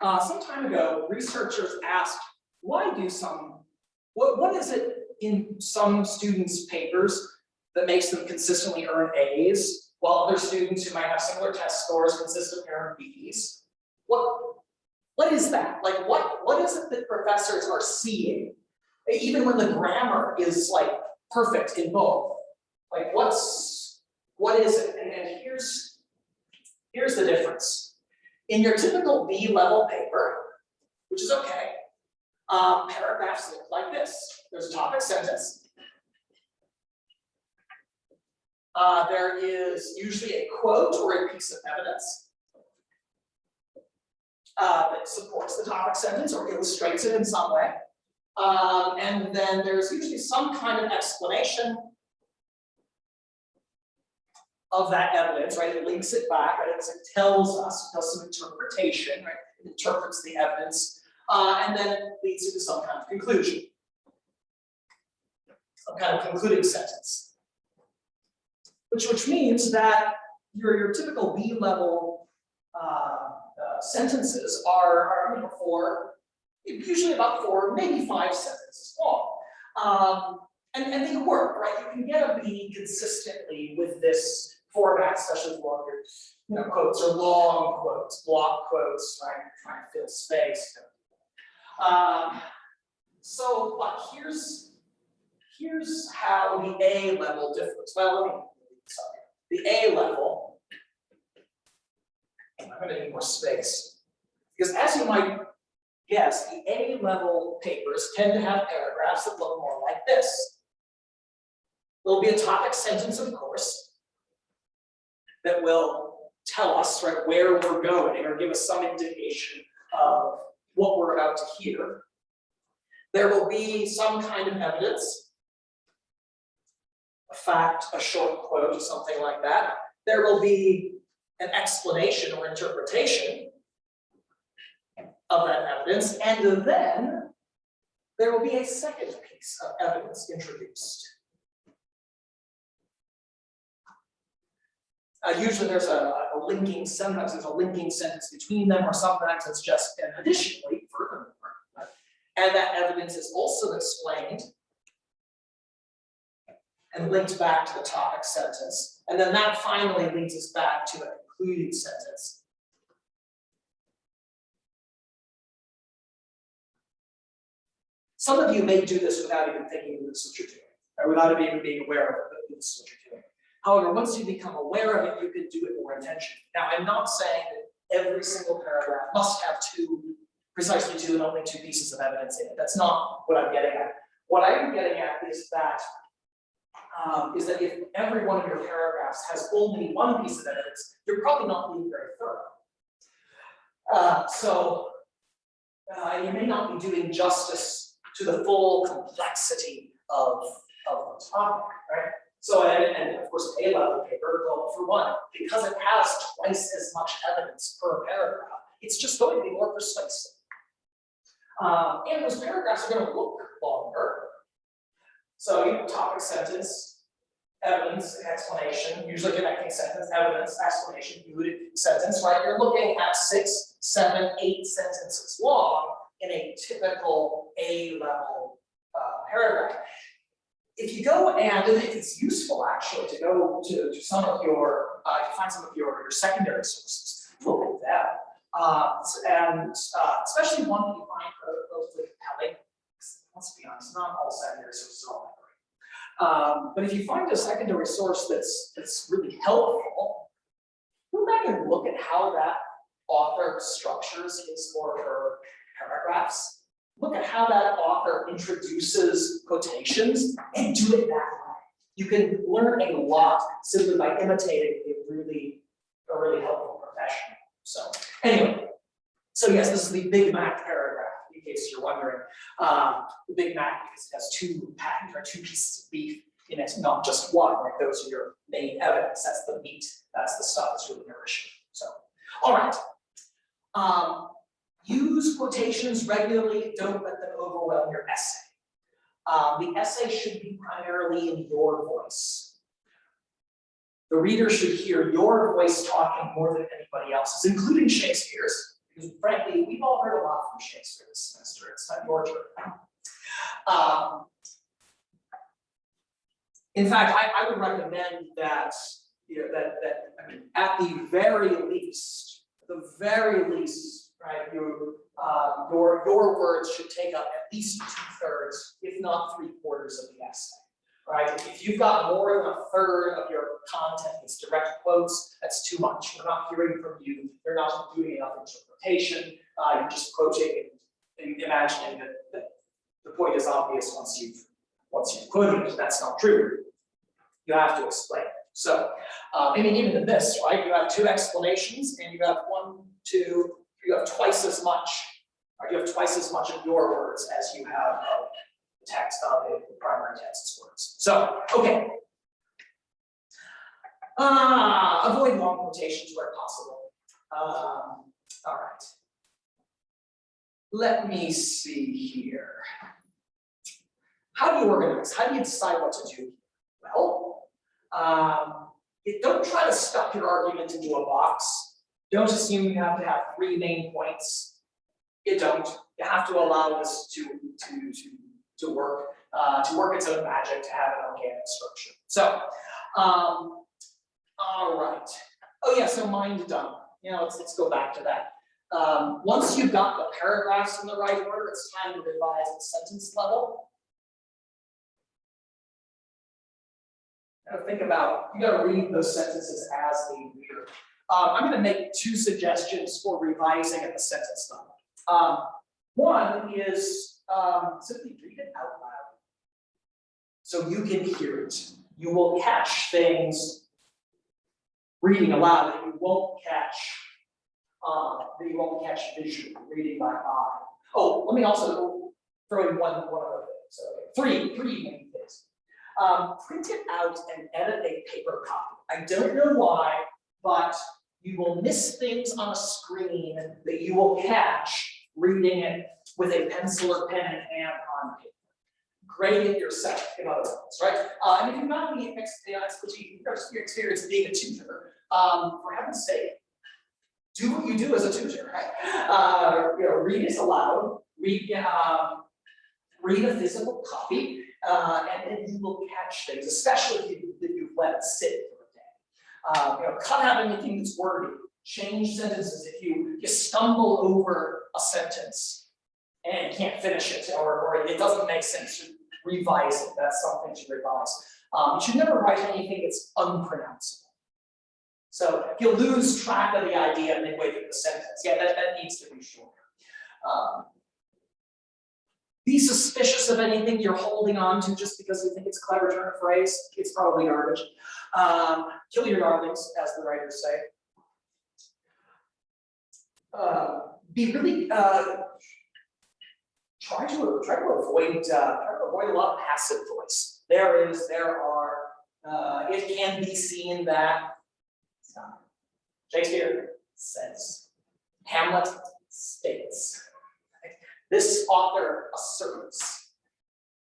Some time ago, researchers asked, what is it in some students' papers that makes them consistently earn A's, while other students who might have similar test scores consistently earn B's? What is that? Like, what is it that professors are seeing, even when the grammar is like perfect in both? Like, what is it? And here's the difference. In your typical B-level paper, which is okay, paragraphs look like this. There's a topic sentence. There is usually a quote or a piece of evidence that supports the topic sentence or illustrates it in some way. And then there's usually some kind of explanation of that evidence, right? It links it back, right? It tells us, does some interpretation, right? It interprets the evidence, and then leads you to some kind of conclusion, some kind of concluding sentence. Which means that your typical B-level sentences are usually about 4, maybe 5 sentences long. And they work, right? You can get a B consistently with this format, especially with longer quotes or long quotes, block quotes, right? Trying to fill space. But here's how the A level differs. Well, the A level, I'm going to need more space, because as you might guess, the A level papers tend to have paragraphs that look more like this. There'll be a topic sentence, of course, that will tell us, right, where we're going or give us some indication of what we're about to hear. There will be some kind of evidence, a fact, a short quote, or something like that. There will be an explanation or interpretation of that evidence, and then there will be a second piece of evidence introduced. Usually there's sometimes there's a linking sentence between them, or sometimes it's just an additionally, furthermore. And that evidence is also explained and linked back to the topic sentence. And then that finally leads us back to a concluding sentence. Some of you may do this without even thinking that this is what you're doing, or without even being aware of it, that this is what you're doing. However, once you become aware of it, you can do it more intentionally. Now, I'm not saying that every single paragraph must have precisely two and only 2 pieces of evidence in it. That's not what I'm getting at. What I'm getting at is that if every one of your paragraphs has only 1 piece of evidence, you're probably not being very thorough. You may not be doing justice to the full complexity of the topic, right? So, and of course, an A-level paper, well, for one, because it has twice as much evidence per paragraph, it's just going to be more persuasive. And those paragraphs are going to look longer. So, topic sentence, evidence, explanation, usually connecting sentence, evidence, explanation, concluding sentence, right? You're looking at 6, 7, 8 sentences long in a typical A-level paragraph. If you go and if it's useful actually to go to some of your your secondary sources, look at them. Especially one that you find relatively compelling. Let's be honest, not all secondary sources are all that great. But if you find a secondary source that's really helpful, go back and look at how that author structures his or her paragraphs. Look at how that author introduces quotations and do it that way. You can learn a lot simply by imitating a really helpful professional. So anyway, so yes, this is the Big Mac paragraph, in case you're wondering. The Big Mac, because it has two pieces of beef in it, not just one, right? Those are your main evidence. That's the meat, that's the stuff that's really nourishing. So, all right. Use quotations regularly, don't let them overwhelm your essay. The essay should be primarily in your voice. The reader should hear your voice talking more than anybody else's, including Shakespeare's, because frankly, we've all heard a lot from Shakespeare this semester. It's not your turn. In fact, I would recommend that, I mean, at the very least, right, your words should take up at least 2/3, if not 3/4 of the essay, right? If you've got more than 1/3 of your content that's direct quotes, that's too much. We're not hearing from you. You're not doing enough interpretation. You're just quoting and imagining that the point is obvious once you've quoted it. That's not true. You have to explain it. So, I mean, even in this, right? You have 2 explanations, and you have 1, 2. You have twice as much, or you have twice as much of your words as you have of the text of the primary text's words. So, okay. Avoid long quotations where possible. All right. Let me see here. How do you organize? How do you decide what to do? Well, don't try to stuff your argument into a box. Don't assume you have to have 3 main points. You don't. You have to allow this to work its own magic, to have an organic structure. So, all right. Oh yeah, so mind dump. You know, let's go back to that. Once you've got the paragraphs in the right order, it's time to revise at sentence level. Now think about, you gotta read those sentences as the reader. I'm going to make 2 suggestions for revising at the sentence level. One is simply read it out loud, so you can hear it. You will catch things reading aloud that you won't catch visually, reading by eye. Oh, let me also throw in one other thing. So 3 main things. Print it out and edit a paper copy. I don't know why, but you will miss things on a screen that you will catch reading it with a pencil or pen in hand on paper. Grade it yourself, in other words, right? And if you've not any expertise, your experience being a tutor, for heaven's sake, do what you do as a tutor, right? Read it aloud, read a physical copy, and then you will catch things, especially if you've let it sit for a day. Cut out anything that's wordy, change sentences. If you stumble over a sentence and can't finish it, or it doesn't make sense, you revise it. That's something to revise. You should never write anything that's unpronounceable. So if you lose track of the idea midway through the sentence, yeah, that needs to be shorter. Be suspicious of anything you're holding on to just because you think it's a clever turn of phrase. It's probably garbage. Kill your darlings, as the writers say. Be really try to avoid a lot of passive voice. It can be seen that Shakespeare says, Hamlet states. This author asserts.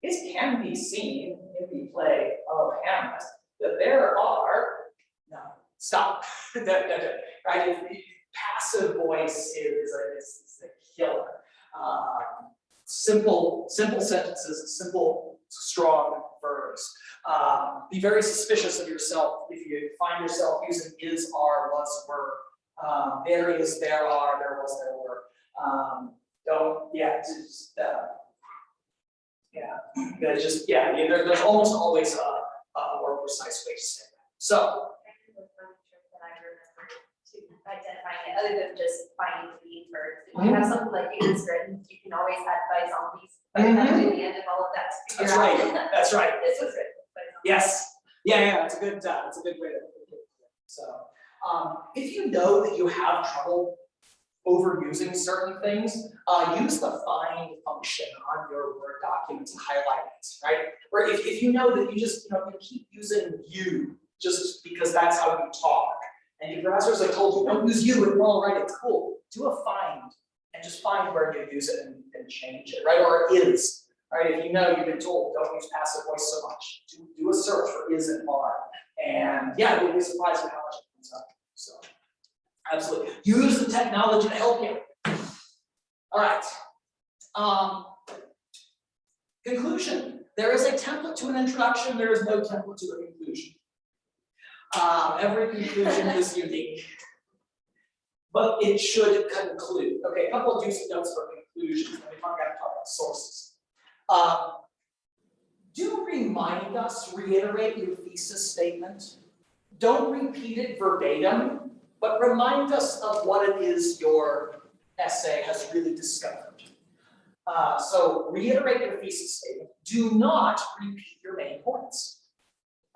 It can be seen in the play of Hamlet that there are, no, stop, right? Passive voice is a killer. Simple sentences, simple, strong verbs. Be very suspicious of yourself if you find yourself using is, are, was, were. There is, there are, there was, there were. Don't, yeah, just, there's almost always a more precise way to say that. So, Identifying it, other than just finding the lead first. If you have something like it is written, you can always add zombies. But you have to do the end of all of that to figure that's right, out. that's right. This was written by zombies. Yes, yeah, it's a good way to put it. So, if you know that you have trouble overusing certain things, use the find function on your Word document to highlight it, right? Or if you know that you just, you keep using you just because that's how you talk, and your professors have told you, don't use you, and you're all right, it's cool. Do a find, and just find where you use it and change it, right? Or is, right? If you know you've been told, don't use passive voice so much, do a search for is and are. And yeah, you'll be surprised at how much it comes up. So, absolutely. Use the technology to help you. All right. Conclusion. There is a template to an introduction, there is no template to a conclusion. Every conclusion is unique, but it should conclude. Okay, a couple of juicy notes for conclusions, and we finally got to talk about sources. Do remind us, reiterate your thesis statement. Don't repeat it verbatim, but remind us of what it is your essay has really discovered. So reiterate your thesis statement. Do not repeat your main points.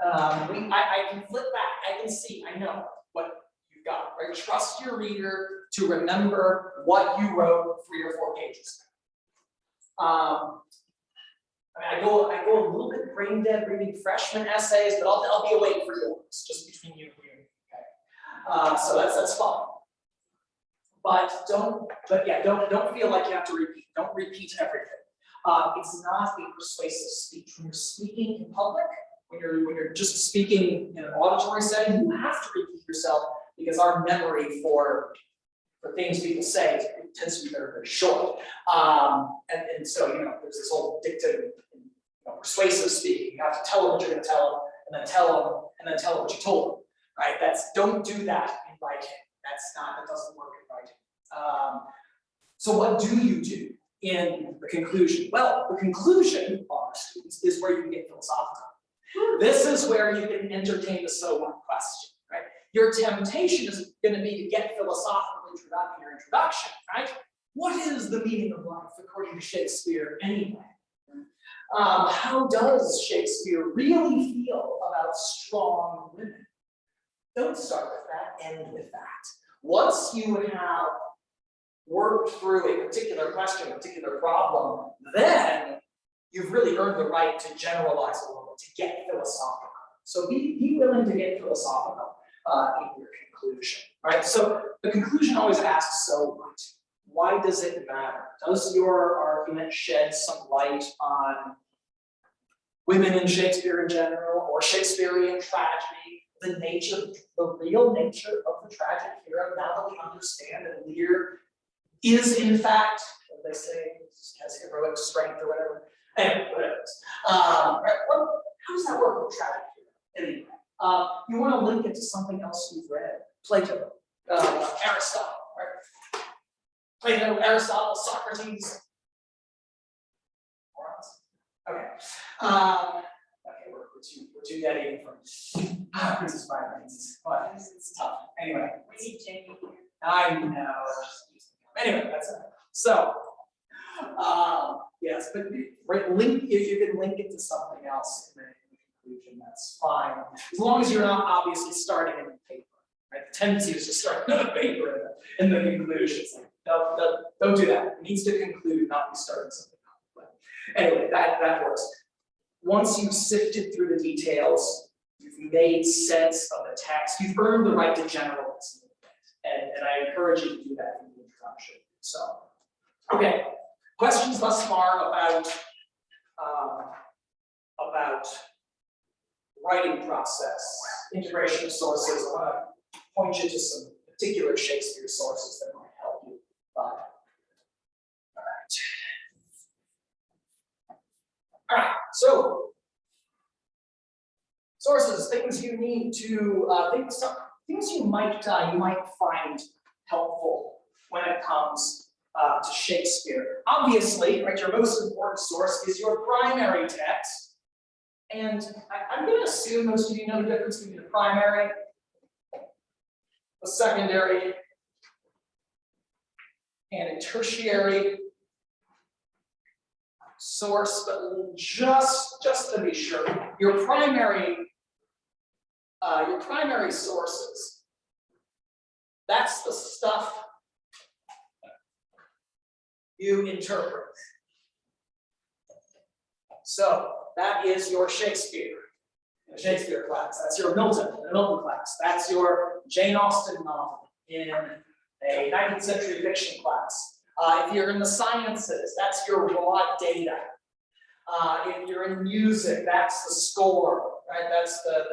I can flip back, I can see, I know what you've got, right? Trust your reader to remember what you wrote 3 or 4 pages. I go a little bit brain dead reading freshman essays, but I'll be awake for yours, just between you and me, okay? So that's fine. But don't feel like you have to repeat. Don't repeat everything. It's not a persuasive speech. When you're speaking in public, when you're just speaking in an auditory setting, you have to repeat yourself because our memory for things people say tends to be very, very short. And so there's this whole dictum in persuasive speaking. You have to tell them what you're going to tell them, and then tell them, and then tell them what you told them. Right? Don't do that in writing. That doesn't work in writing. So what do you do in the conclusion? Well, the conclusion, students, is where you can get philosophical. This is where you can entertain the so what question, right? Your temptation is going to be to get philosophical in your introduction, right? What is the meaning of life according to Shakespeare anyway? How does Shakespeare really feel about strong women? Don't start with that, end with that. Once you have worked through a particular question, a particular problem, then you've really earned the right to generalize a little bit, to get philosophical. So be willing to get philosophical in your conclusion, right? So the conclusion always asks, so what? Why does it matter? Does your argument shed some light on women in Shakespeare in general, or Shakespearean tragedy, the real nature of the tragic hero, now that we understand that Lear is in fact, what they say, has heroic strength or whatever. Anyway, whatever it is. How does that work with tragic hero? Anyway, you want to link it to something else you've read. Plato, Aristotle, right? Plato, Aristotle, Socrates. Okay. Okay, we're too dead even from Princess Bride. It's tough. Anyway. We need Jamie here. I know. Anyway, that's it. So, yes, but link if you can link it to something else in the conclusion, that's fine. As long as you're not obviously starting in the paper, right? The tendency is to start in the paper in the conclusion. Don't do that. It needs to conclude, not be starting something else. But anyway, that works. Once you've sifted through the details, you've made sense of the text, you've earned the right to generalize. And I encourage you to do that in the introduction. So, okay, questions thus far about writing process, integration of sources. I want to point you to some particular Shakespeare sources that might help you. All right, so Sources, things you need to, things you might find helpful when it comes to Shakespeare. Obviously, right, your most important source is your primary text. And I'm going to assume most of you know the difference between the primary, a secondary, and a tertiary source, but just to be sure, your primary sources, that's the stuff you interpret. So that is your Shakespeare class. That's your Milton class. That's your Jane Austen novel in a 19th century fiction class. If you're in the sciences, that's your raw data. If you're in music, that's the score, right? That's the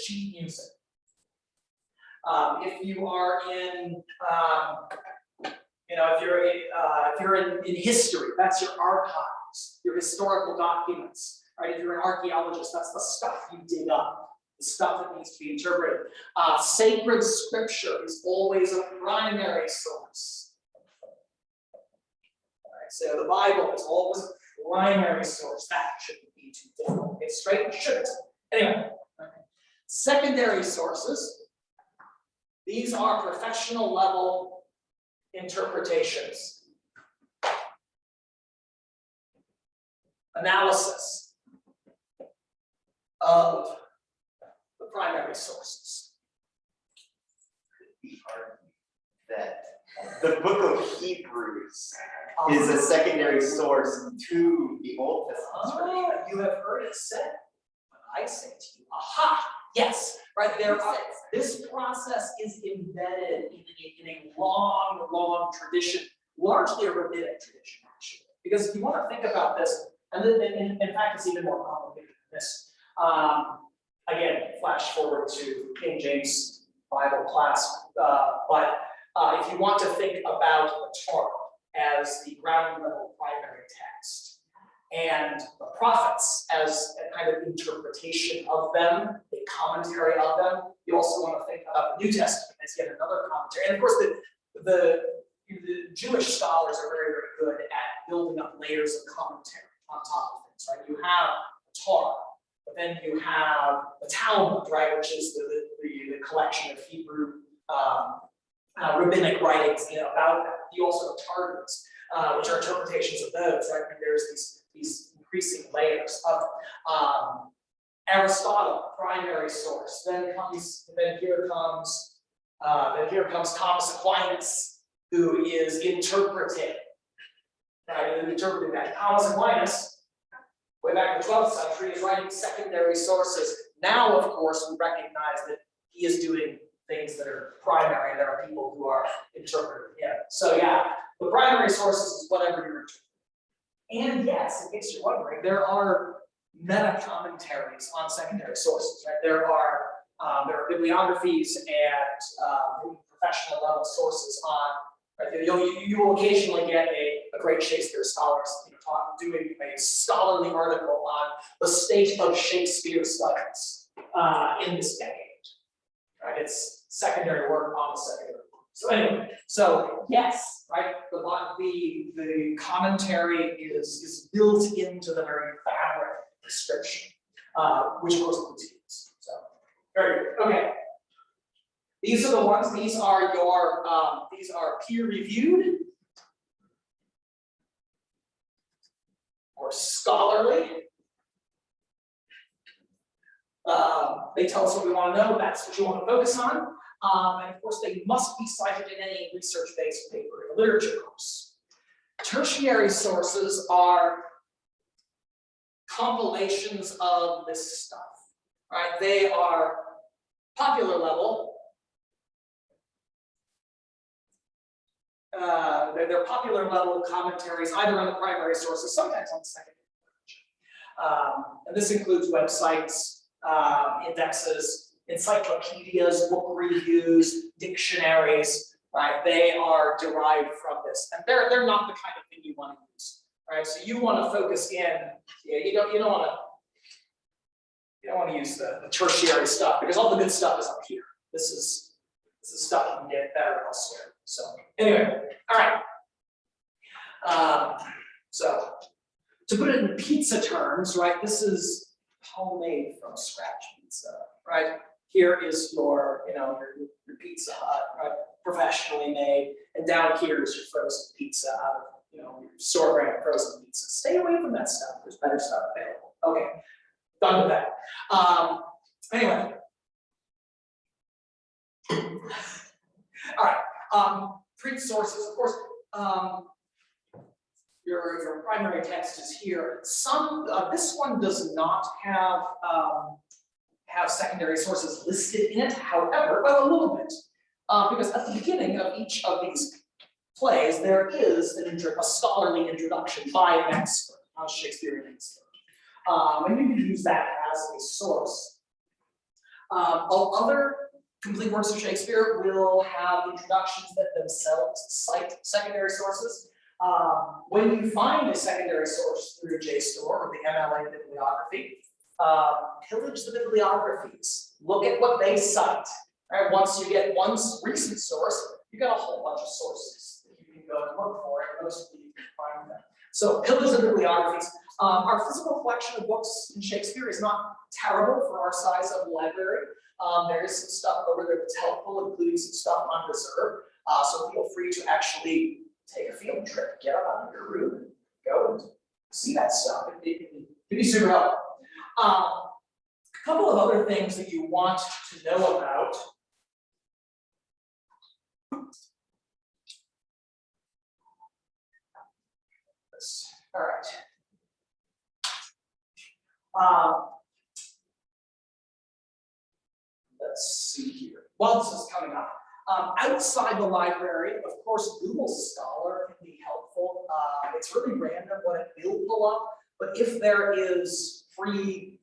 sheet music. If you are in, if you're in history, that's your archives, your historical documents, right? If you're an archaeologist, that's the stuff you dig up, the stuff that needs to be interpreted. Sacred scripture is always a primary source. So the Bible is always a primary source. That shouldn't be too difficult. It's straight, shouldn't. Anyway, okay. Secondary sources. These are professional level interpretations. Analysis of the primary sources. That the book of Hebrews is a secondary source to the Old Testament. Oh, you have heard it said, but I say to you, aha, yes, right there. This process is embedded in a long tradition, largely a rabbinic tradition, actually. Because if you want to think about this, and then in fact, it's even more complicated than this. Again, flash forward to King James Bible class, but if you want to think about the Torah as the ground level primary text, and the prophets as a kind of interpretation of them, a commentary of them, you also want to think about the New Testament as yet another commentary. And of course, the Jewish scholars are very good at building up layers of commentary on top of things, right? You have the Torah, but then you have the Talmud, right, which is the collection of Hebrew rabbinic writings, about that. You also have Targums, which are interpretations of those, right? And there's these increasing layers of Aristotle, primary source. Then here comes Thomas Aquinas, who is interpreting, right? And interpreting that. Thomas Aquinas, way back in the 12th century, is writing secondary sources. Now, of course, we recognize that he is doing things that are primary, and there are people who are interpreting him. So yeah, the primary sources is whatever you're interpreting. And yes, in case you're wondering, there are meta commentaries on secondary sources, right? There are bibliographies and professional level sources on, right? You will occasionally get a great Shakespeare scholar doing a scholarly article on the state of Shakespeare studies in this decade. Right, it's secondary work on the secondary work. So anyway, so yes, right, the commentary is built into the very fabric of description, which of course continues. So very good. Okay, these are the ones. These are peer reviewed or scholarly. They tell us what we want to know, that's what you want to focus on. And of course, they must be cited in any research-based paper in a literature course. Tertiary sources are compilations of this stuff, right? They are popular level. They're popular level commentaries, either on the primary sources, sometimes on the secondary. And this includes websites, indexes, encyclopedias, book reviews, dictionaries, right? They are derived from this, and they're not the kind of thing you want to use, right? So you want to focus in. You don't want You don't want to use the tertiary stuff because all the good stuff is up here. This is stuff you can get better elsewhere. So anyway, all right. So to put it in pizza terms, right? This is homemade from scratch pizza, right? Here is your, your Pizza Hut, right? Professionally made, and down here is your frozen pizza out of, your store brand frozen pizza. Stay away from that stuff. There's better stuff available. Okay, done with that. Anyway. All right. Print sources, of course. Your primary text is here. This one does not have secondary sources listed in it. However, well, a little bit, because at the beginning of each of these plays, there is a scholarly introduction by an expert, a Shakespearean expert, and you can use that as a source. Other complete works of Shakespeare will have introductions that themselves cite secondary sources. When you find a secondary source through JSTOR or the MLA bibliography, pillage the bibliographies. Look at what they cite. Right? Once you get one recent source, you got a whole bunch of sources that you can go and look for, and most of you can find them. So pillage the bibliographies. Our physical collection of books in Shakespeare is not terrible for our size of library. There is some stuff over there that's helpful, including some stuff on reserve. So feel free to actually take a field trip, get up out of your room, and go and see that stuff. It can be super helpful. A couple of other things that you want to know about. All right. Let's see here. While this is coming up, outside the library, of course, Google Scholar can be helpful. It's really random what it will pull up, but if there is free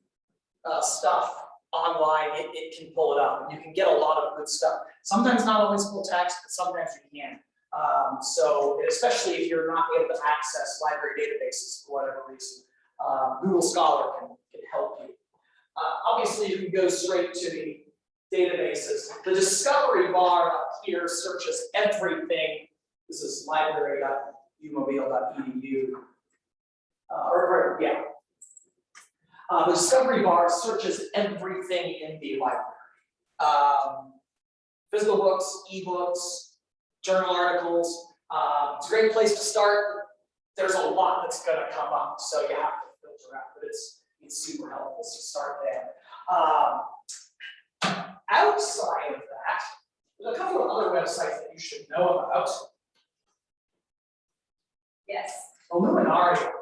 stuff online, it can pull it up, and you can get a lot of good stuff. Sometimes not always full text, but sometimes you can. So especially if you're not able to access library databases for whatever reason, Google Scholar can help you. Obviously, you can go straight to the databases. The discovery bar up here searches everything. This is library.umobile.edu. The discovery bar searches everything in the library. Physical books, ebooks, journal articles. It's a great place to start. There's a lot that's going to come up, so you have to filter out, but it's super helpful to start there. Outside of that, there's a couple of other websites that you should know about. Yes. Illuminaria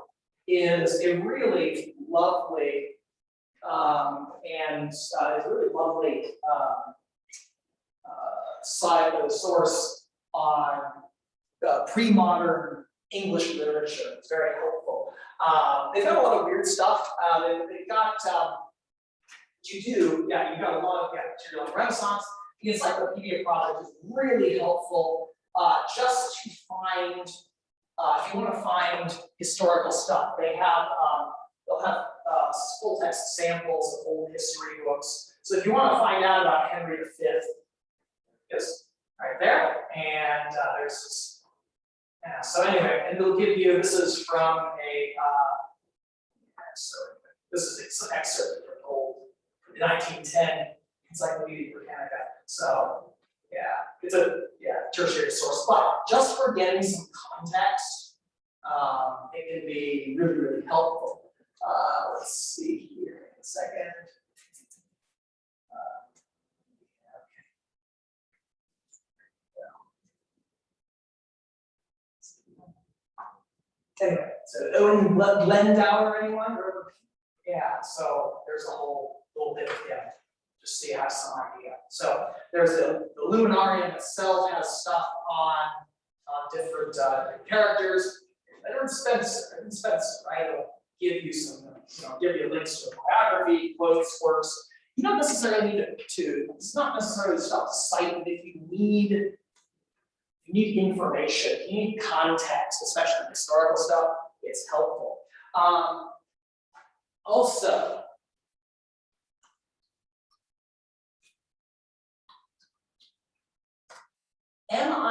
is a really lovely source on pre-modern English literature. It's very helpful. They've got a lot of weird stuff. They've got you've got a lot of material on Renaissance. The encyclopedia project is really helpful just to find, if you want to find historical stuff. They'll have full text samples of old history books. So if you want to find out about Henry V, it's right there. And there's this. Yeah, so anyway, and they'll give you, this is from a, this is an excerpt from old 1910 Encyclopedia Britannica. So yeah, it's a tertiary source, but just for getting some context, it can be really, really helpful. Let's see here in a second. Anyway, so Owen Glendower, anyone? Yeah, so there's a whole little bit of just so you have some idea. So there's the Illuminarium itself has stuff on different characters. Edward Spencer, right? It'll give you some, give you links to a biography, quotes, works. You don't necessarily need it's not necessarily stuff to cite, but if you need information, you need context, especially historical stuff, it's helpful. Also,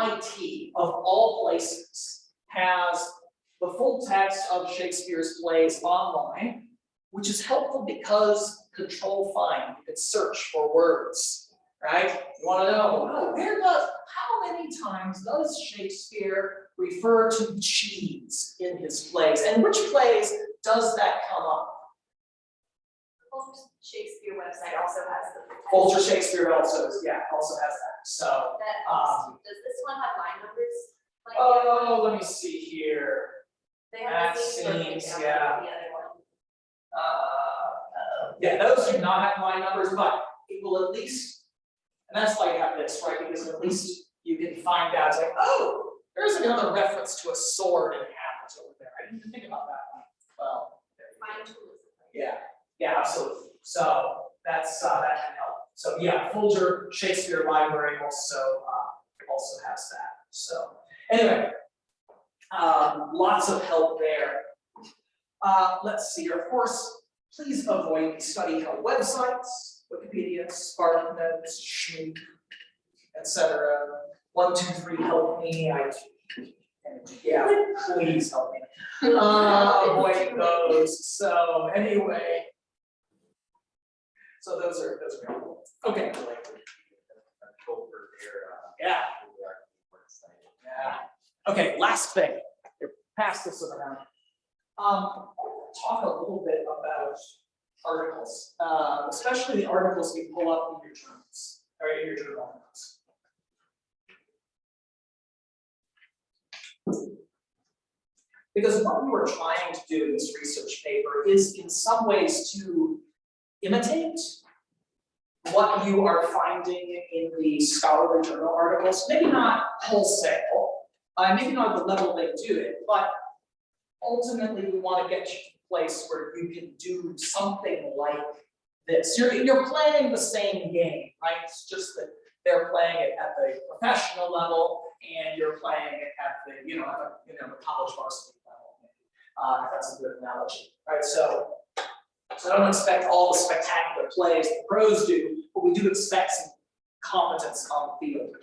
MIT, of all places, has the full text of Shakespeare's plays online, which is helpful because control find, you can search for words, right? You wanna know, how many times does Shakespeare refer to cheese in his plays? And which plays does that come up? Folger's Shakespeare website also has the. Folger Shakespeare also has that, so. Does this one have line numbers? Like the other Oh, one? let me see here. They have the same broken Vaccines, down yeah. like the other one. Yeah, those do not have line numbers, but it will at least, and that's why you have this, right? Because at least you can find out, it's like, oh, there's another reference to a sword in Hamlet over there. I didn't even think about that one. Well, there you go. Fine tools. Yeah, absolutely. So that's, that can help. So yeah, Folger Shakespeare Library also has that. So anyway, lots of help there. Let's see here. Of course, please avoid the study help websites, Wikipedia, SparkNotes, Schmeek, etc. 123 help me. Yeah, please help me. Avoid those. So anyway, so those are helpful. Okay. Yeah. Yeah. Okay, last thing. Here, pass this around. I want to talk a little bit about articles, especially the articles you pull up in your journals or in your journal notes. Because what we were trying to do in this research paper is in some ways to imitate what you are finding in the scholarly journal articles, maybe not wholesale, maybe not at the level they do it, but ultimately we want to get you to a place where you can do something like this. You're playing the same game, right? It's just that they're playing it at the professional level and you're playing it at the, the college varsity level. If that's a good analogy, right? So I don't expect all the spectacular plays the pros do, but we do expect some competence on the field.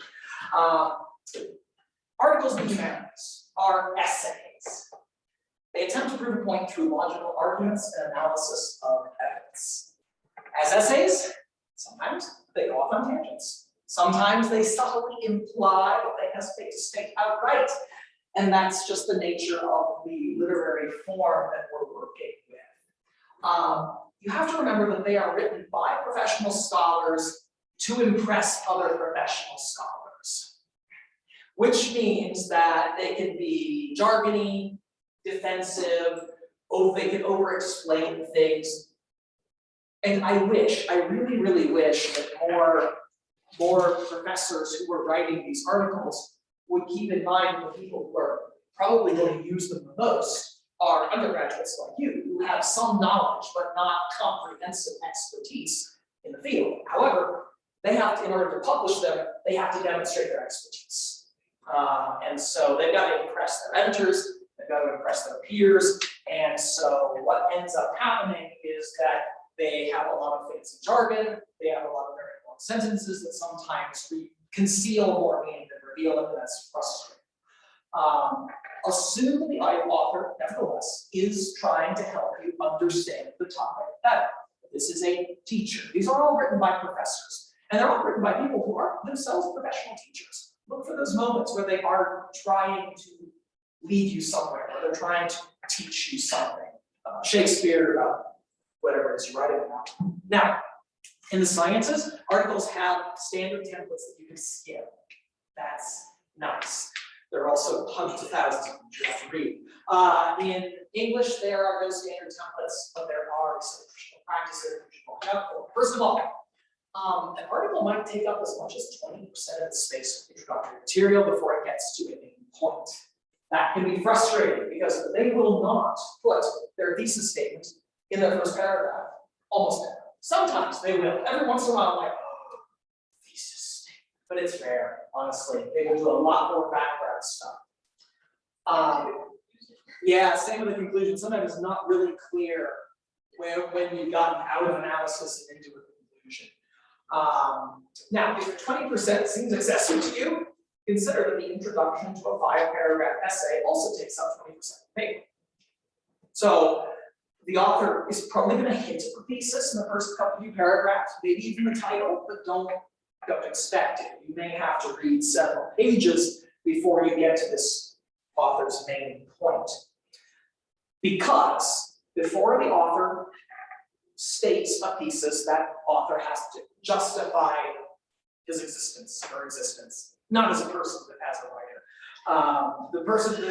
Articles in the humanities are essays. They attempt to prove a point through logical arguments and analysis of evidence. As essays, sometimes they go off on tangents. Sometimes they subtly imply what they hesitate to state outright. And that's just the nature of the literary form that we're working with. You have to remember that they are written by professional scholars to impress other professional scholars, which means that they can be jargony, defensive, they can over-explain things. And I really, really wish that more professors who were writing these articles would keep in mind the people who are probably going to use them the most are undergraduates like you, who have some knowledge but not comprehensive expertise in the field. However, they have to, in order to publish them, they have to demonstrate their expertise. And so they've got to impress their editors, they've got to impress their peers, and so what ends up happening is that they have a lot of fancy jargon, they have a lot of very long sentences that sometimes conceal more meaning than reveal it, and that's frustrating. Assume that the author, nevertheless, is trying to help you understand the topic better. This is a teacher. These are all written by professors, and they're all written by people who are themselves professional teachers. Look for those moments where they are trying to lead you somewhere, or they're trying to teach you something. Shakespeare, whatever it is you're writing about. Now, in the sciences, articles have standard templates that you can skim. That's nice. There are also hundreds of thousands of them you have to read. In English, there are no standard templates, but there are some professional practices that you should watch out for. First of all, an article might take up as much as 20% of the space of introductory material before it gets to a main point. That can be frustrating because they will not put their thesis statement in their first paragraph, almost never. Sometimes they will. Every once in a while, I'm like, oh, thesis statement. But it's rare, honestly. They will do a lot more background stuff. Yeah, same with the conclusion. Sometimes it's not really clear when you've gotten out of analysis and into a conclusion. Now, if 20% seems excessive to you, consider that the introduction to a 5-paragraph essay also takes up 20% of the paper. So the author is probably going to hint at the thesis in the first few paragraphs, maybe even the title, but don't expect it. You may have to read several pages before you get to this author's main point. Because before the author states a thesis, that author has to justify his existence or existence, not as a person, but as a writer.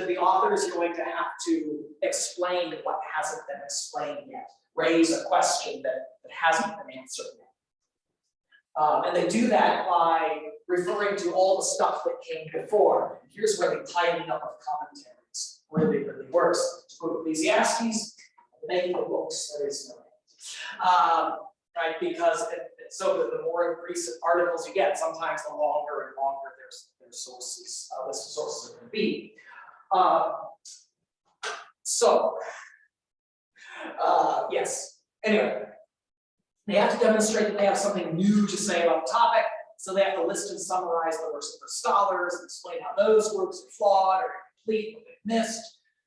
The author is going to have to explain what hasn't been explained yet, raise a question that hasn't been answered yet. And they do that by referring to all the stuff that came before. Here's where the piling up of commentaries really works. To quote Ecclesiastes, the making of books, there is no end. Right, because the more recent articles you get, sometimes the longer and longer their sources, list of sources are going to be. Yes. Anyway, they have to demonstrate that they have something new to say about the topic, so they have to list and summarize the works of their scholars and explain how those works are flawed or incomplete, what they've missed.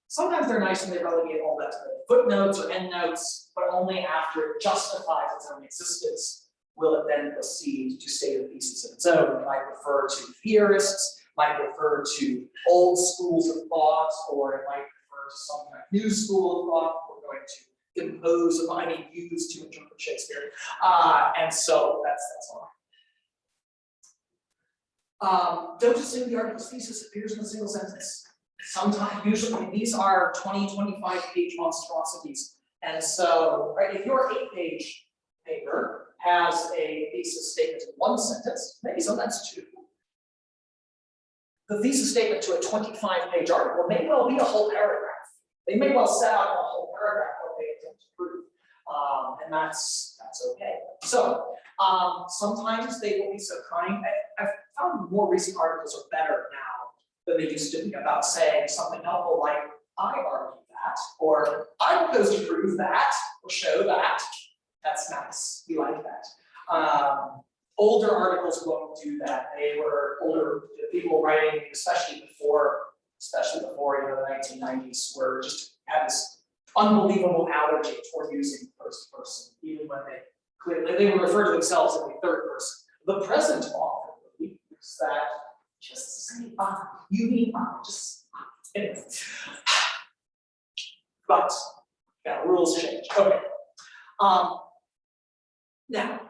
Sometimes they're nice and they relegate all that to the footnotes or endnotes, but only after it justifies its own existence will it then proceed to state a thesis of its own. It might refer to theorists, might refer to old schools of thought, or it might refer to some kind of new school of thought. We're going to impose upon any views to interpret Shakespeare. And so that's all. Don't assume the article's thesis appears in a single sentence. Sometimes, usually, these are 20, 25 page monstrosities. And so, right, if your 8-page paper has a thesis statement in 1 sentence, maybe sometimes 2. The thesis statement to a 25-page article may well be a whole paragraph. They may well set out a whole paragraph what they intend to prove. And that's okay. So sometimes they will be so kind. I've found more recent articles are better now than they used to be about saying something helpful like, I argue that, or I propose to prove that, or show that. That's nice. We like that. Older articles won't do that. They were older people writing, especially before the 1990s, were just had this unbelievable allergy toward using first person, even when they would refer to themselves in the third person. The present author believes that just say you mean just anyway. But yeah, rules change. Okay. Now,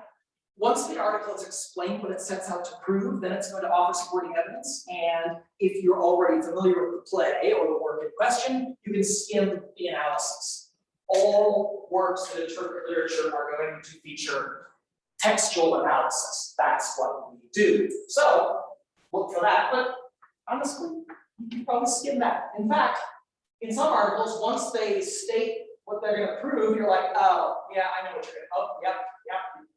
once the article has explained what it sets out to prove, then it's going to offer supporting evidence. And if you're already familiar with the play or the work in question, you can skim the analysis. All works that interpret literature are going to feature textual analysis. That's what we do. So look for that. But honestly, you can probably skim that. In fact, in some articles, once they state what they're going to prove, you're like, oh, yeah, I know what you're going to, oh, yep,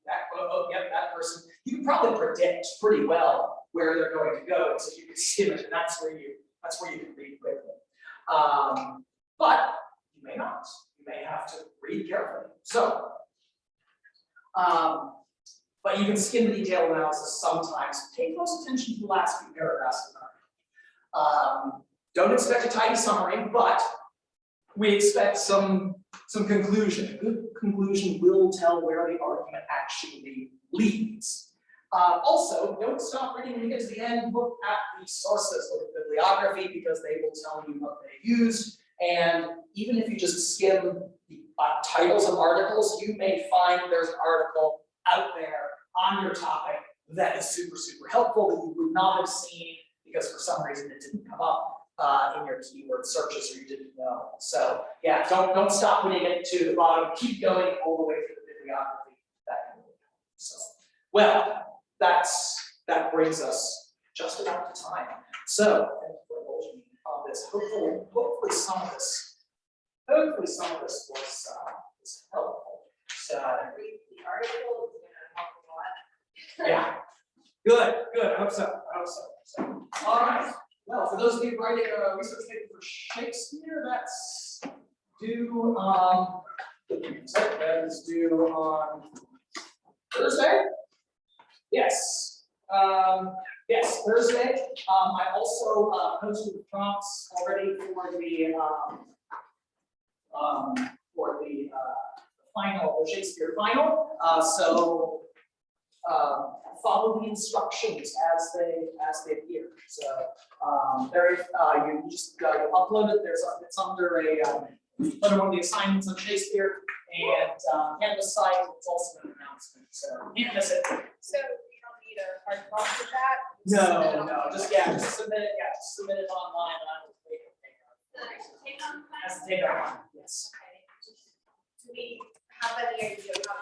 that person. You can probably predict pretty well where they're going to go, so you can skim it, and that's where you can read quickly. But you may not. You may have to read carefully. So, but you can skim the detailed analysis sometimes. Pay close attention to the last few paragraphs of the article. Don't expect a tidy summary, but we expect some conclusion. A good conclusion will tell where the argument actually leads. Also, don't stop reading when you get to the end. Look at the sources, look at bibliography, because they will tell you what they used. And even if you just skim the titles of articles, you may find there's an article out there on your topic that is super, super helpful that you would not have seen because for some reason it didn't come up in your keyword searches or you didn't know. So yeah, don't stop when you get to the bottom. Keep going all the way through the bibliography. So well, that brings us just about to time. So thank you for indulging me on this. Hopefully some of this was helpful. So Read the article, it's gonna help a lot. yeah, good. I hope so. So, all right. Well, for those of you writing a research paper for Shakespeare, that's due on Thursday. Yes. Yes, Thursday. I also posted the prompts already for the final, the Shakespeare final. So follow the instructions as they appear. So you just upload it. It's under under one of the assignments on Shakespeare, and Canvas site. It's also an announcement. So you can miss it. So you don't need a hard copy of that? No, just submit it. Yeah, just submit it online, and I will take it. Has to take our time. Yes. Do we have any idea how